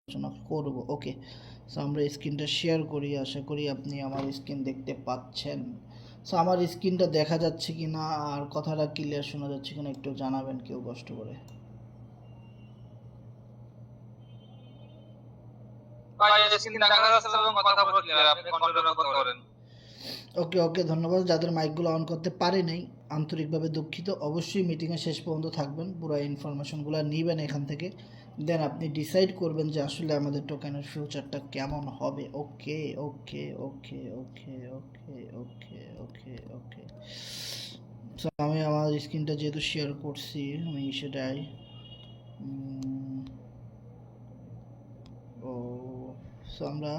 আলোচনা করব। ওকে, সো আমরা স্ক্রিনটা শেয়ার করি, আশা করি আপনি আমার স্ক্রিন দেখতে পাচ্ছেন। সো আমার স্ক্রিনটা দেখা যাচ্ছে কি না আর কথাটা ক্লিয়ার শোনা যাচ্ছে কিনা একটু জানাবেন কেউ কষ্ট করে। ওকে ওকে, ধন্যবাদ। যাদের মাইকগুলো অন করতে পারে নাই আন্তরিকভাবে দুঃখিত। অবশ্যই মিটিংয়ের শেষ পর্যন্ত থাকবেন, পুরো ইনফরমেশনগুলো নেবেন এখান থেকে, দেন আপনি ডিসাইড করবেন যে আসলে আমাদের টোকেনের ফিউচারটা কেমন হবে। ওকে ওকে ওকে ওকে ওকে ওকে ওকে ওকে। সো আমি আমার স্ক্রিনটা যেহেতু শেয়ার করছি আমি সেটাই ও সো আমরা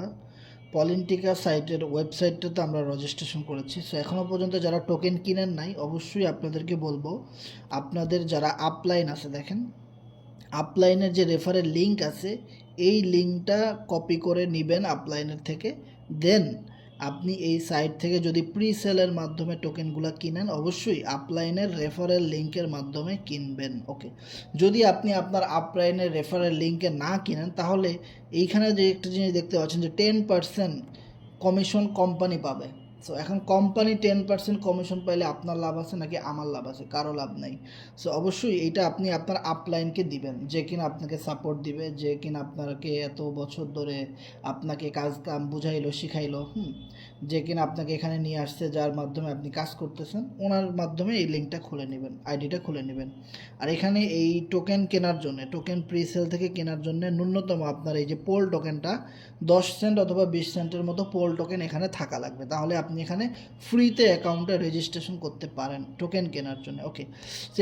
পলিন্টিকা সাইটের ওয়েবসাইটটাতে আমরা রেজিস্ট্রেশন করেছি। সো এখনও পর্যন্ত যারা টোকেন কিনেন নাই অবশ্যই আপনাদেরকে বলবো, আপনাদের যারা আপলাইন আছে, দেখেন আপলাইনের যে রেফারের লিঙ্ক আছে এই লিঙ্কটা কপি করে নেবেন আপলাইনের থেকে, দেন আপনি এই সাইট থেকে যদি প্রি সেলের মাধ্যমে টোকেনগুলো কিনেন অবশ্যই আপলাইনের রেফারেল লিঙ্কের মাধ্যমে কিনবেন। ওকে, যদি আপনি আপনার আপলাইনের রেফারেল লিঙ্কে না কিনেন তাহলে এইখানে যে একটা জিনিস দেখতে পাচ্ছেন যে 10% কমিশন কোম্পানি পাবে। সো এখন কোম্পানি 10% কমিশন পাইলে আপনার লাভ আছে নাকি আমার লাভ আছে? কারো লাভ নাই। সো অবশ্যই এইটা আপনি আপনার আপলাইনকে দিবেন, যে কিনা আপনাকে সাপোর্ট দিবে, যে কিনা আপনাকে এত বছর ধরে আপনাকে কাজ কাম বুঝাইলো শিখাইলো, যে কিনা আপনাকে এখানে নিয়ে আসছে, যার মাধ্যমে আপনি কাজ করতেছেন, ওনার মাধ্যমে এই লিঙ্কটা খুলে নেবেন, আইডিটা খুলে নেবেন। আর এখানে এই টোকেন কেনার জন্য, টোকেন প্রিসেল থেকে কেনার জন্য ন্যূনতম আপনার এই যে পোল টোকেনটা 10 সেন্ট অথবা 20 সেন্টের মতো পোল টোকেন এখানে থাকা লাগবে, তাহলে আপনি এখানে ফ্রিতে অ্যাকাউন্টে রেজিস্ট্রেশন করতে পারেন টোকেন কেনার জন্য। ওকে,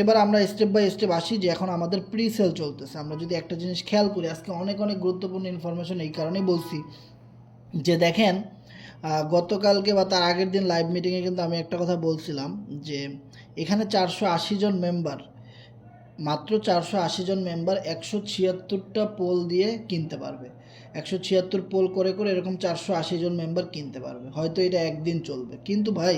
এবার আমরা স্টেপ বাই স্টেপ আসি যে এখন আমাদের প্রি সেল চলতেছে। আমরা যদি একটা জিনিস খেয়াল করি, আজকে অনেক অনেক গুরুত্বপূর্ণ ইনফরমেশন এই কারণেই বলছি যে দেখেন গতকালকে বা তার আগের দিন লাইভ মিটিংয়ে কিন্তু আমি একটা কথা বলছিলাম যে এখানে 480 জন মেম্বার, মাত্র 480 জন মেম্বার 176টা পোল দিয়ে কিনতে পারবে। 176 পোল করে করে এরকম 480 জন মেম্বার কিনতে পারবে। হয়তো এটা একদিন চলবে, কিন্তু ভাই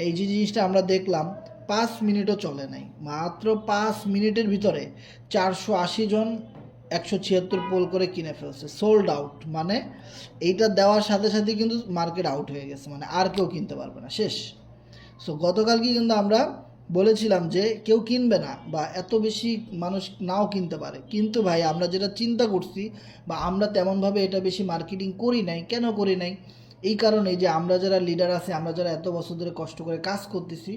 এই যে জিনিসটা আমরা দেখলাম 5 মিনিটও চলে নাই, মাত্র 5 মিনিটের ভিতরে 480 জন 176 পোল করে কিনে ফেলছে, সোল্ড আউট। মানে এইটা দেওয়ার সাথে সাথে কিন্তু মার্কেট আউট হয়ে গেছে, মানে আর কেউ কিনতে পারবে না, শেষ। সো গতকালকে কিন্তু আমরা বলেছিলাম যে কেউ কিনবে না বা এত বেশি মানুষ নাও কিনতে পারে, কিন্তু ভাই আমরা যেটা চিন্তা করছি বা আমরা তেমনভাবে এটা বেশি মার্কেটিং করি নাই। কেন করি নাই? এই কারণে যে আমরা যারা লিডার আছে, আমরা যারা এত বছর ধরে কষ্ট করে কাজ করতেছি,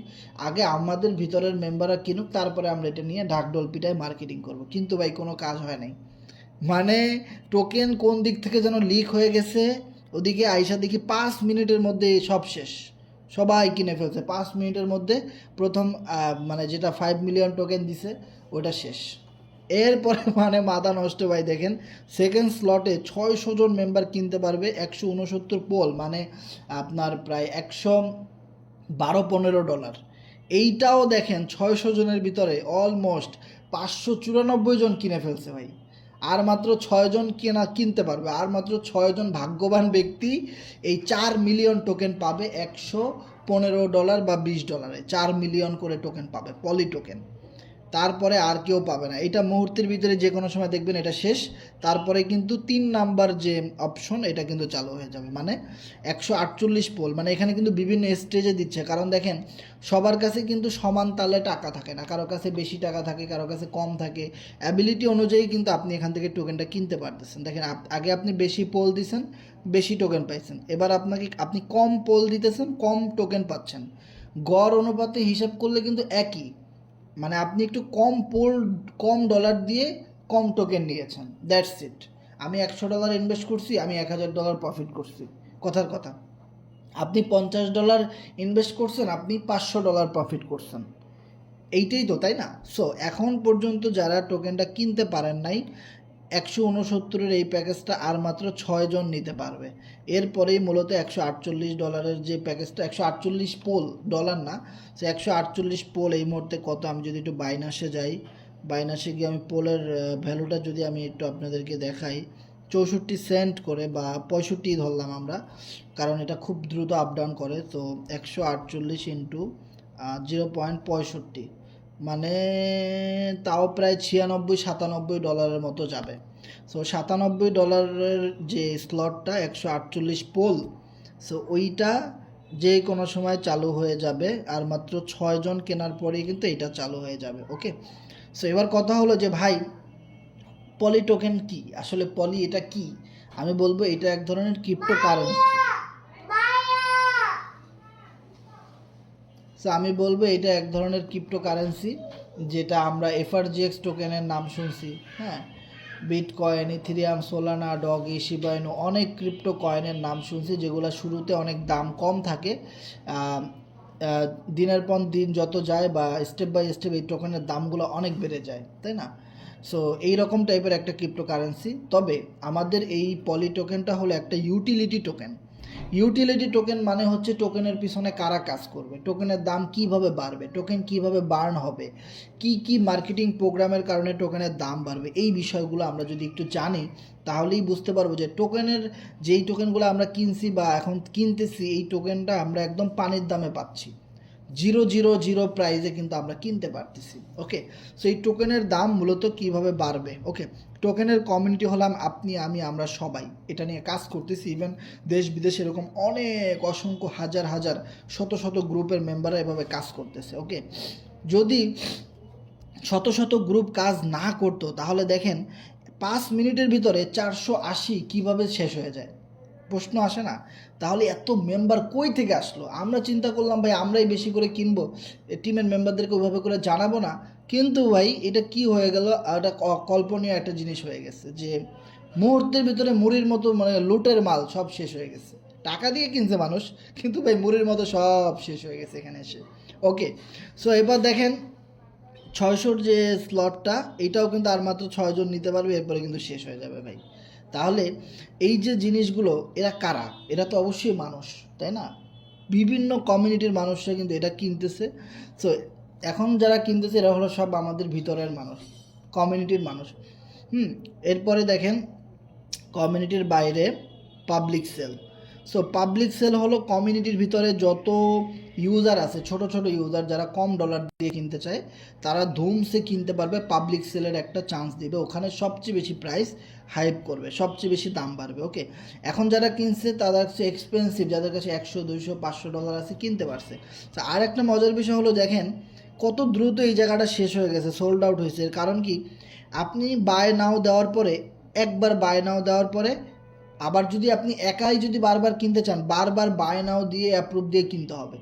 আগে আমাদের ভিতরের মেম্বাররা কিনুক, তারপরে আমরা এটা নিয়ে ঢাকঢোল পিটায় মার্কেটিং করব। কিন্তু ভাই কোনো কাজ হয় নাই। মানে টোকেন কোন দিক থেকে যেন লিক হয়ে গেছে, ওদিকে আইসা দেখি 5 মিনিটের মধ্যে সব শেষ, সবাই কিনে ফেলছে 5 মিনিটের মধ্যে। প্রথম মানে যেটা 5 মিলিয়ন টোকেন দিছে ওটা শেষ। এরপরে মানে মাথা নষ্ট ভাই, দেখেন সেকেন্ড স্লটে 600 জন মেম্বার কিনতে পারবে 169 পোল, মানে আপনার প্রায় $112-15। এইটাও দেখেন 600 জনের ভিতরে অলমোস্ট 594 জন কিনে ফেলছে ভাই। আর মাত্র 6 জন কিনতে পারবে, আর মাত্র 6 জন ভাগ্যবান ব্যক্তি এই 4 মিলিয়ন টোকেন পাবে $115 বা $20, 4 মিলিয়ন করে টোকেন পাবে পলি টোকেন। তারপরে আর কেউ পাবে না, এটা মুহূর্তের ভিতরে যে কোনো সময় দেখবেন এটা শেষ। তারপরে কিন্তু 3 নাম্বার যে অপশন এটা কিন্তু চালু হয়ে যাবে, মানে 148 পোল। মানে এখানে কিন্তু বিভিন্ন স্টেজে দিচ্ছে, কারণ দেখেন সবার কাছে কিন্তু সমান তালে টাকা থাকে না, কারো কাছে বেশি টাকা থাকে, কারো কাছে কম থাকে। অ্যাবিলিটি অনুযায়ী কিন্তু আপনি এখান থেকে টোকেনটা কিনতে পারতেছেন। দেখেন আগে আপনি বেশি পোল দিছেন, বেশি টোকেন পাইছেন, এবার আপনি কম পোল দিতেছেন, কম টোকেন পাচ্ছেন। গড় অনুপাতে হিসাব করলে কিন্তু একই, মানে আপনি একটু কম ডলার দিয়ে কম টোকেন নিয়েছেন, দ্যাটস ইট। আমি $100 ইনভেস্ট করছি, আমি $1000 প্রফিট করছি, কথার কথা। আপনি $50 ইনভেস্ট করছেন, আপনি $500 প্রফিট করছেন, এইটাই তো, তাই না? সো এখন পর্যন্ত যারা টোকেনটা কিনতে পারেন নাই, 169-এর এই প্যাকেজটা আর মাত্র 6 জন নিতে পারবে। এরপরেই মূলত $148 যে প্যাকেজটা, 148 পোল, ডলার না, সে 148 পোল এই মুহূর্তে কত, আমি যদি একটু বাইনাসে যাই, বাইনাসে গিয়ে আমি পোলের ভ্যালুটা যদি আমি একটু আপনাদেরকে দেখাই, 64 সেন্ট করে বা 65 ধরলাম আমরা, কারণ এটা খুব দ্রুত আপ ডাউন করে। তো 148 ইন্টু 0.65, মানে তাও প্রায় $96-97 মতো যাবে। সো $97 যে স্লটটা 148 পোল, সো ওইটা যে কোনো সময় চালু হয়ে যাবে, আর মাত্র 6 জন কেনার পরেই কিন্তু এটা চালু হয়ে যাবে। ওকে, সো এবার কথা হলো যে ভাই পলি টোকেন কি, আসলে পলি এটা কি? আমি বলবো এটা এক ধরনের ক্রিপ্টো কারেন্সি। সো আমি বলবো এটা এক ধরনের ক্রিপ্টো কারেন্সি, যেটা আমরা এফআরজিএক্স টোকেনের নাম শুনছি, হ্যাঁ, bitcoin, Ethereum, Solana, Doge, Shiba Inu, অনেক ক্রিপ্টো কয়েনের নাম শুনছি যেগুলো শুরুতে অনেক দাম কম থাকে, দিনের পর দিন যত যায় বা স্টেপ বাই স্টেপ এই টোকেনের দামগুলো অনেক বেড়ে যায়, তাই না? সো এইরকম টাইপের একটা ক্রিপ্টো কারেন্সি। তবে আমাদের এই পলি টোকেনটা হলো একটা ইউটিলিটি টোকেন। ইউটিলিটি টোকেন মানে হচ্ছে টোকেনের পিছনে কারা কাজ করবে, টোকেনের দাম কিভাবে বাড়বে, টোকেন কিভাবে বার্ন হবে, কি কি মার্কেটিং প্রোগ্রামের কারণে টোকেনের দাম বাড়বে, এই বিষয়গুলো আমরা যদি একটু জানি তাহলেই বুঝতে পারবো যে টোকেনের যেই টোকেনগুলো আমরা কিনছি বা এখন কিনতেছি এই টোকেনটা আমরা একদম পানির দামে পাচ্ছি, 000 প্রাইসে কিন্তু আমরা কিনতে পারতেছি। ওকে, সো এই টোকেনের দাম মূলত কিভাবে বাড়বে। ওকে, টোকেনের কমিউনিটি হলাম আপনি, আমি, আমরা সবাই এটা নিয়ে কাজ করতেছি। ইভেন দেশ বিদেশে এরকম অনেক অসংখ্য হাজার হাজার শত শত গ্রুপের মেম্বাররা এভাবে কাজ করতেছে। ওকে, যদি শত শত গ্রুপ কাজ না করতো তাহলে দেখেন 5 মিনিটের ভিতরে 480 কিভাবে শেষ হয়ে যায়, প্রশ্ন আসে না? তাহলে এত মেম্বার কই থেকে আসলো? আমরা চিন্তা করলাম ভাই আমরাই বেশি করে কিনবো, টিমের মেম্বারদেরকে ওইভাবে করে জানাবো না, কিন্তু ভাই এটা কি হয়ে গেল, এটা কল্পনীয় একটা জিনিস হয়ে গেছে যে মুহূর্তের ভিতরে মুড়ির মতো, মানে লুটের মাল সব শেষ হয়ে গেছে। টাকা দিয়ে কিনছে মানুষ, কিন্তু ভাই মুড়ির মতো সব শেষ হয়ে গেছে এখানে এসে। ওকে, সো এবার দেখেন 600 যে স্লটটা, এটাও কিন্তু আর মাত্র 6 জন নিতে পারবে, এরপরে কিন্তু শেষ হয়ে যাবে ভাই। তাহলে এই যে জিনিসগুলো এরা কারা? এরা তো অবশ্যই মানুষ, তাই না? বিভিন্ন কমিউনিটির মানুষরা কিন্তু এটা কিনতেছে। সো এখন যারা কিনতেছে এরা হলো সব আমাদের ভিতরের মানুষ, কমিউনিটির মানুষ। এরপরে দেখেন কমিউনিটির বাইরে public sale. So public sale হলো কমিউনিটির ভিতরে যত ইউজার আছে, ছোট ছোট ইউজার যারা কম ডলার দিয়ে কিনতে চায় তারা ধুমসে কিনতে পারবে, পাবলিক সেলের একটা চান্স দিবে, ওখানে সবচেয়ে বেশি প্রাইস হাইপ করবে, সবচেয়ে বেশি দাম বাড়বে। ওকে, এখন যারা কিনছে তারা হচ্ছে এক্সপেন্সিভ, যাদের কাছে 100, 200, 500 ডলার আছে কিনতে পারছে। তো আর একটা মজার বিষয় হলো দেখেন কত দ্রুত এই জায়গাটা শেষ হয়ে গেছে, সোল্ড আউট হয়েছে। এর কারণ কি, আপনি বাই নাও দেওয়ার পরে, একবার বাই নাও দেওয়ার পরে আবার যদি আপনি একাই যদি বারবার কিনতে চান, বারবার বাই নাও দিয়ে অ্যাপ্রুভ দিয়ে কিনতে হবে।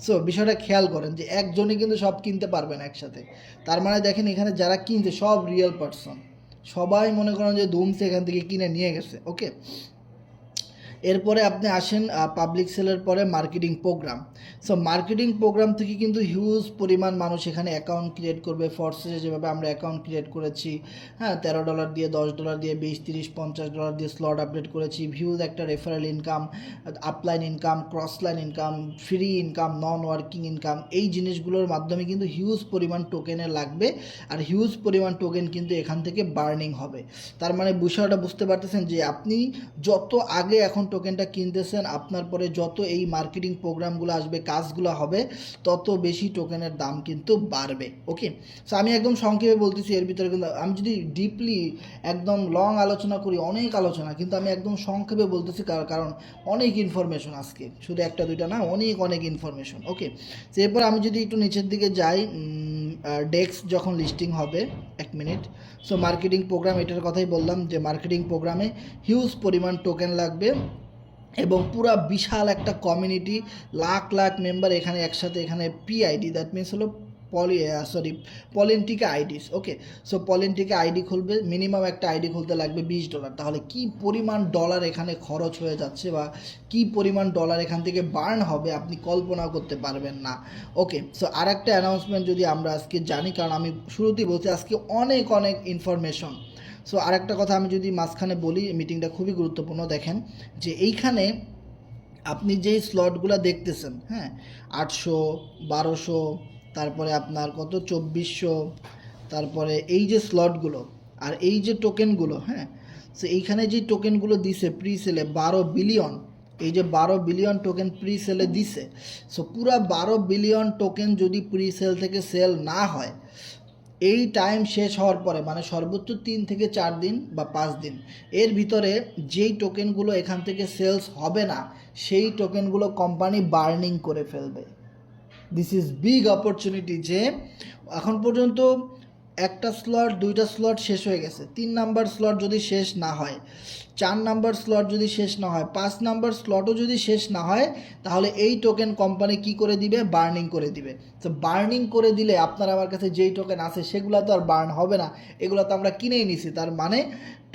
সো বিষয়টা খেয়াল করেন যে একজনই কিন্তু সব কিনতে পারবেন একসাথে। তার মানে দেখেন এখানে যারা কিনছে সব রিয়েল পারসন, সবাই মনে করেন যে ধুমসে এখান থেকে কিনে নিয়ে গেছে। ওকে, এরপরে আপনি আসেন পাবলিক সেলের পরে marketing programme. So marketing programme থেকে কিন্তু হিউজ পরিমাণ মানুষ এখানে অ্যাকাউন্ট ক্রিয়েট করবে। ফরসেসে যেভাবে আমরা অ্যাকাউন্ট ক্রিয়েট করেছি, হ্যাঁ, $13 দিয়ে, $10 দিয়ে, 20, 30, $50 দিয়ে স্লট আপডেট করেছি, ভিউজ একটা referral income, upline income, crossline income, free income, non working income, এই জিনিসগুলোর মাধ্যমে কিন্তু হিউজ পরিমাণ টোকেনে লাগবে, আর হিউজ পরিমাণ টোকেন কিন্তু এখান থেকে বার্নিং হবে। তার মানে বিষয়টা বুঝতে পারতেছেন যে আপনি যত আগে এখন টোকেনটা কিনতেছেন, আপনার পরে যত এই মার্কেটিং প্রোগ্রামগুলো আসবে, কাজগুলো হবে, তত বেশি টোকেনের দাম কিন্তু বাড়বে। ওকে, সো আমি একদম সংক্ষেপে বলতেছি, এর ভিতরে কিন্তু আমি যদি ডিপলি একদম লং আলোচনা করি, অনেক আলোচনা, কিন্তু আমি একদম সংক্ষেপে বলতেছি কারণ অনেক ইনফরমেশন আজকে, শুধু একটা দুইটা না, অনেক অনেক ইনফরমেশন। ওকে, তো এরপর আমি যদি একটু নিচের দিকে যাই, ডেক্স যখন লিস্টিং হবে, 1 মিনিট। সো মার্কেটিং প্রোগ্রাম, এটার কথাই বললাম যে মার্কেটিং প্রোগ্রামে হিউজ পরিমাণ টোকেন লাগবে এবং পুরা বিশাল একটা কমিউনিটি, লাখ লাখ মেম্বার এখানে একসাথে, এখানে পিআইডি, দ্যাট মিনস হলো পলিন্টিকা আইডিস। ওকে, সো পলিন্টিকা আইডি খুলবে, মিনিমাম একটা আইডি খুলতে লাগবে $20। তাহলে কি পরিমাণ ডলার এখানে খরচ হয়ে যাচ্ছে বা কি পরিমাণ ডলার এখান থেকে বার্ন হবে আপনি কল্পনাও করতে পারবেন না। ওকে, সো আর একটা অ্যানাউন্সমেন্ট যদি আমরা আজকে জানি, কারণ আমি শুরুতেই বলছি আজকে অনেক অনেক ইনফরমেশন। সো আরেকটা কথা আমি যদি মাঝখানে বলি, মিটিংটা খুবই গুরুত্বপূর্ণ। দেখেন যে এইখানে আপনি যেই স্লটগুলো দেখতেছেন, হ্যাঁ, 800, 1200, তারপরে আপনার কত 2400, তারপরে এই যে স্লটগুলো আর এই যে টোকেনগুলো, হ্যাঁ, সো এইখানে যে টোকেনগুলো দিছে প্রি সেলে 12 বিলিয়ন, এই যে 12 বিলিয়ন টোকেন প্রি সেলে দিছে। সো পুরা 12 বিলিয়ন টোকেন যদি প্রি সেল থেকে সেল না হয়, এই টাইম শেষ হওয়ার পরে মানে সর্বোচ্চ 3 থেকে 4 দিন বা 5 দিন এর ভিতরে যেই টোকেনগুলো এখান থেকে সেলস হবে না সেই টোকেনগুলো কোম্পানি বার্নিং করে ফেলবে। দিস ইজ বিগ অপরচুনিটি যে এখন পর্যন্ত একটা স্লট 2টা স্লট শেষ হয়ে গেছে, 3 নাম্বার স্লট যদি শেষ না হয়, 4 নাম্বার স্লট যদি শেষ না হয়, 5 নাম্বার স্লটও যদি শেষ না হয়, তাহলে এই টোকেন কোম্পানি কি করে দিবে? বার্নিং করে দিবে। তো বার্নিং করে দিলে আপনার আমার কাছে যেই টোকেন আছে সেগুলো তো আর বার্ন হবে না, এগুলো তো আমরা কিনেই নিছি। তার মানে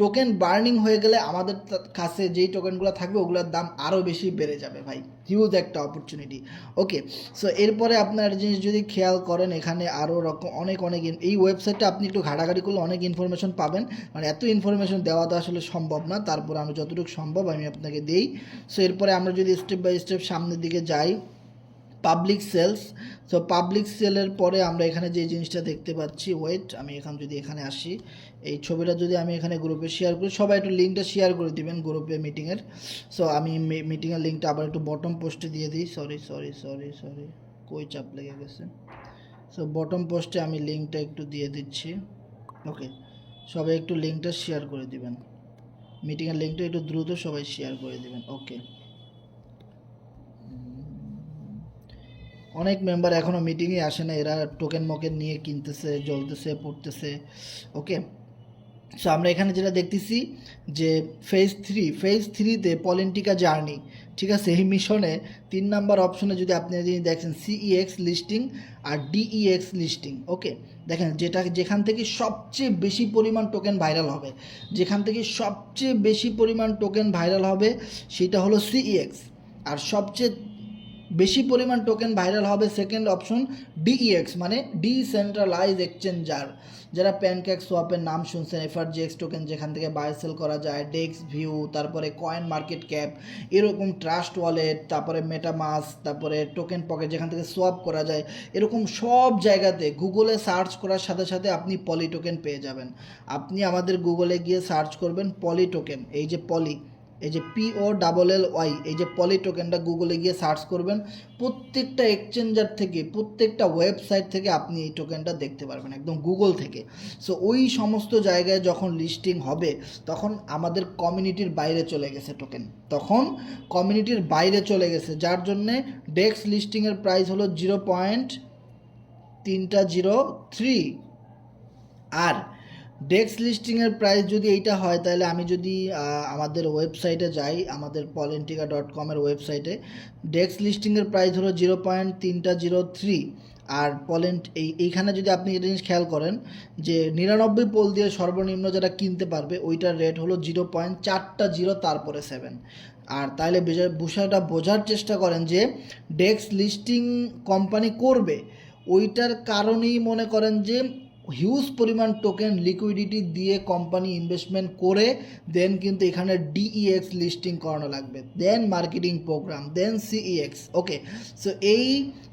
টোকেন বার্নিং হয়ে গেলে আমাদের কাছে যেই টোকেনগুলো থাকবে ওগুলোর দাম আরও বেশি বেড়ে যাবে ভাই। হিউজ একটা অপরচুনিটি। ওকে, সো এরপরে আপনার জিনিস যদি খেয়াল করেন এখানে আরও রকম অনেক এই ওয়েবসাইটটা আপনি একটু ঘাটাঘাটি করলে অনেক ইনফরমেশন পাবেন। মানে এত ইনফরমেশন দেওয়া তো আসলে সম্ভব না, তারপর আমি যতটুকু সম্ভব আমি আপনাকে দিই। সো এরপরে আমরা যদি স্টেপ বাই স্টেপ সামনের দিকে যাই, পাবলিক সেলস। তো পাবলিক সেলের পরে আমরা এখানে যে জিনিসটা দেখতে পাচ্ছি, ওয়েট আমি যদি এখানে আসি, এই ছবিটা যদি আমি এখানে গ্রুপে শেয়ার করি, সবাই একটু লিঙ্কটা শেয়ার করে দিবেন গ্রুপে মিটিংয়ের। সো আমি মিটিংয়ের লিঙ্কটা আবার একটু বটম পোস্টে দিয়ে দিই। সরি কই চাপ লেগে গেছে। সো বটম পোস্টে আমি লিঙ্কটা একটু দিয়ে দিচ্ছি। ওকে, সবাই একটু লিঙ্কটা শেয়ার করে দিবেন, মিটিংয়ের লিঙ্কটা একটু দ্রুত সবাই শেয়ার করে দিবেন। ওকে, অনেক মেম্বার এখনও মিটিংয়ে আসে না, এরা টোকেন মোকেন নিয়ে কিনতেছে, জ্বলতেছে, পড়তেছে। ওকে, সো আমরা এখানে যেটা দেখতেছি যে ফেজ থ্রিতে পলিন্টিকা জার্নি, ঠিক আছে, এই মিশনে 3 নাম্বার অপশনে যদি আপনি দেখেন সিইএক্স লিস্টিং আর ডিইএক্স লিস্টিং। ওকে, দেখেন যেখান থেকে সবচেয়ে বেশি পরিমাণ টোকেন ভাইরাল হবে, সেটা হলো সিইএক্স। আর সবচেয়ে বেশি পরিমাণ টোকেন ভাইরাল হবে সেকেন্ড অপশন ডিইএক্স, মানে ডিসেন্ট্রালাইজ এক্সচেঞ্জার। যারা প্যানকেক সোয়াপের নাম শুনছেন, এফআরজিএক্স টোকেন যেখান থেকে বাই সেল করা যায়, ডেক্স ভিউ, তারপরে কয়েন মার্কেট ক্যাপ, এরকম ট্রাস্ট ওয়ালেট, তারপরে মেটামাস, তারপরে টোকেন পকেট যেখান থেকে সোয়াপ করা যায়, এরকম সব জায়গাতে গুগলে সার্চ করার সাথে সাথে আপনি পলি টোকেন পেয়ে যাবেন। আপনি আমাদের গুগলে গিয়ে সার্চ করবেন পলি টোকেন, এই যে POLLY, এই যে পলি টোকেনটা গুগলে গিয়ে সার্চ করবেন, প্রত্যেকটা এক্সচেঞ্জার থেকে, প্রত্যেকটা ওয়েবসাইট থেকে আপনি এই টোকেনটা দেখতে পারবেন একদম গুগল থেকে। সো ওই সমস্ত জায়গায় যখন লিস্টিং হবে তখন আমাদের কমিউনিটির বাইরে চলে গেছে টোকেন, যার জন্যে ডেক্স লিস্টিংয়ের প্রাইস হলো 0.303। আর ডেক্স লিস্টিংয়ের প্রাইস যদি এইটা হয়, তাহলে আমি যদি আমাদের ওয়েবসাইটে যাই, আমাদের polentica.com-এর ওয়েবসাইটে, ডেক্স লিস্টিংয়ের প্রাইস হলো 0.303। আর এইখানে যদি আপনি একটা জিনিস খেয়াল করেন যে 99 পোল দিয়ে সর্বনিম্ন যারা কিনতে পারবে ওইটার রেট হলো 0.4 তারপরে 7। আর তাহলে বিষয়টা বোঝার চেষ্টা করেন যে ডেক্স লিস্টিং কোম্পানি করবে ওইটার কারণেই মনে করেন যে হিউজ পরিমাণ টোকেন লিকুইডিটি দিয়ে কোম্পানি ইনভেস্টমেন্ট করে দেন কিন্তু এখানে ডিইএক্স লিস্টিং করানো লাগবে, then marketing program, then CEX. Okay, so এই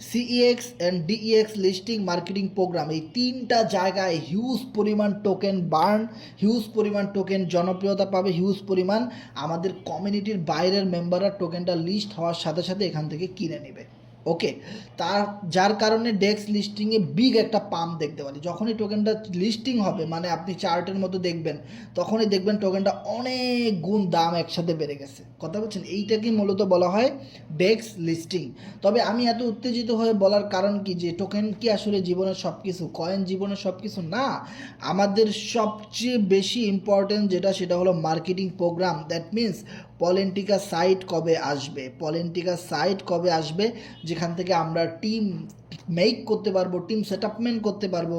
CEX and DEX listing marketing program, এই 3টা জায়গায় হিউজ পরিমাণ টোকেন বার্ন, হিউজ পরিমাণ টোকেন জনপ্রিয়তা পাবে, হিউজ পরিমাণ আমাদের কমিউনিটির বাইরের মেম্বাররা টোকেনটা লিস্ট হওয়ার সাথে সাথে এখান থেকে কিনে নেবে। ওকে, যার কারণে ডেক্স লিস্টিংয়ে বিগ একটা পাম্প দেখতে পারি। যখনই টোকেনটা লিস্টিং হবে, মানে আপনি চার্টের মতো দেখবেন, তখনই দেখবেন টোকেনটা অনেক গুণ দাম একসাথে বেড়ে গেছে। কথা বলছেন, এইটাকেই মূলত বলা হয় ডেক্স লিস্টিং। তবে আমি এত উত্তেজিত হয়ে বলার কারণ কি, যে টোকেন কি আসলে জীবনের সব কিছু? কয়েন জীবনের সব কিছু না। আমাদের সবচেয়ে বেশি ইম্পর্টেন্ট সেটা হলো মার্কেটিং প্রোগ্রাম। দ্যাট মিনস পলেন্টিকা সাইট কবে আসবে যেখান থেকে আমরা টিম মেক করতে পারবো, টিম সেটআপমেন্ট করতে পারবো,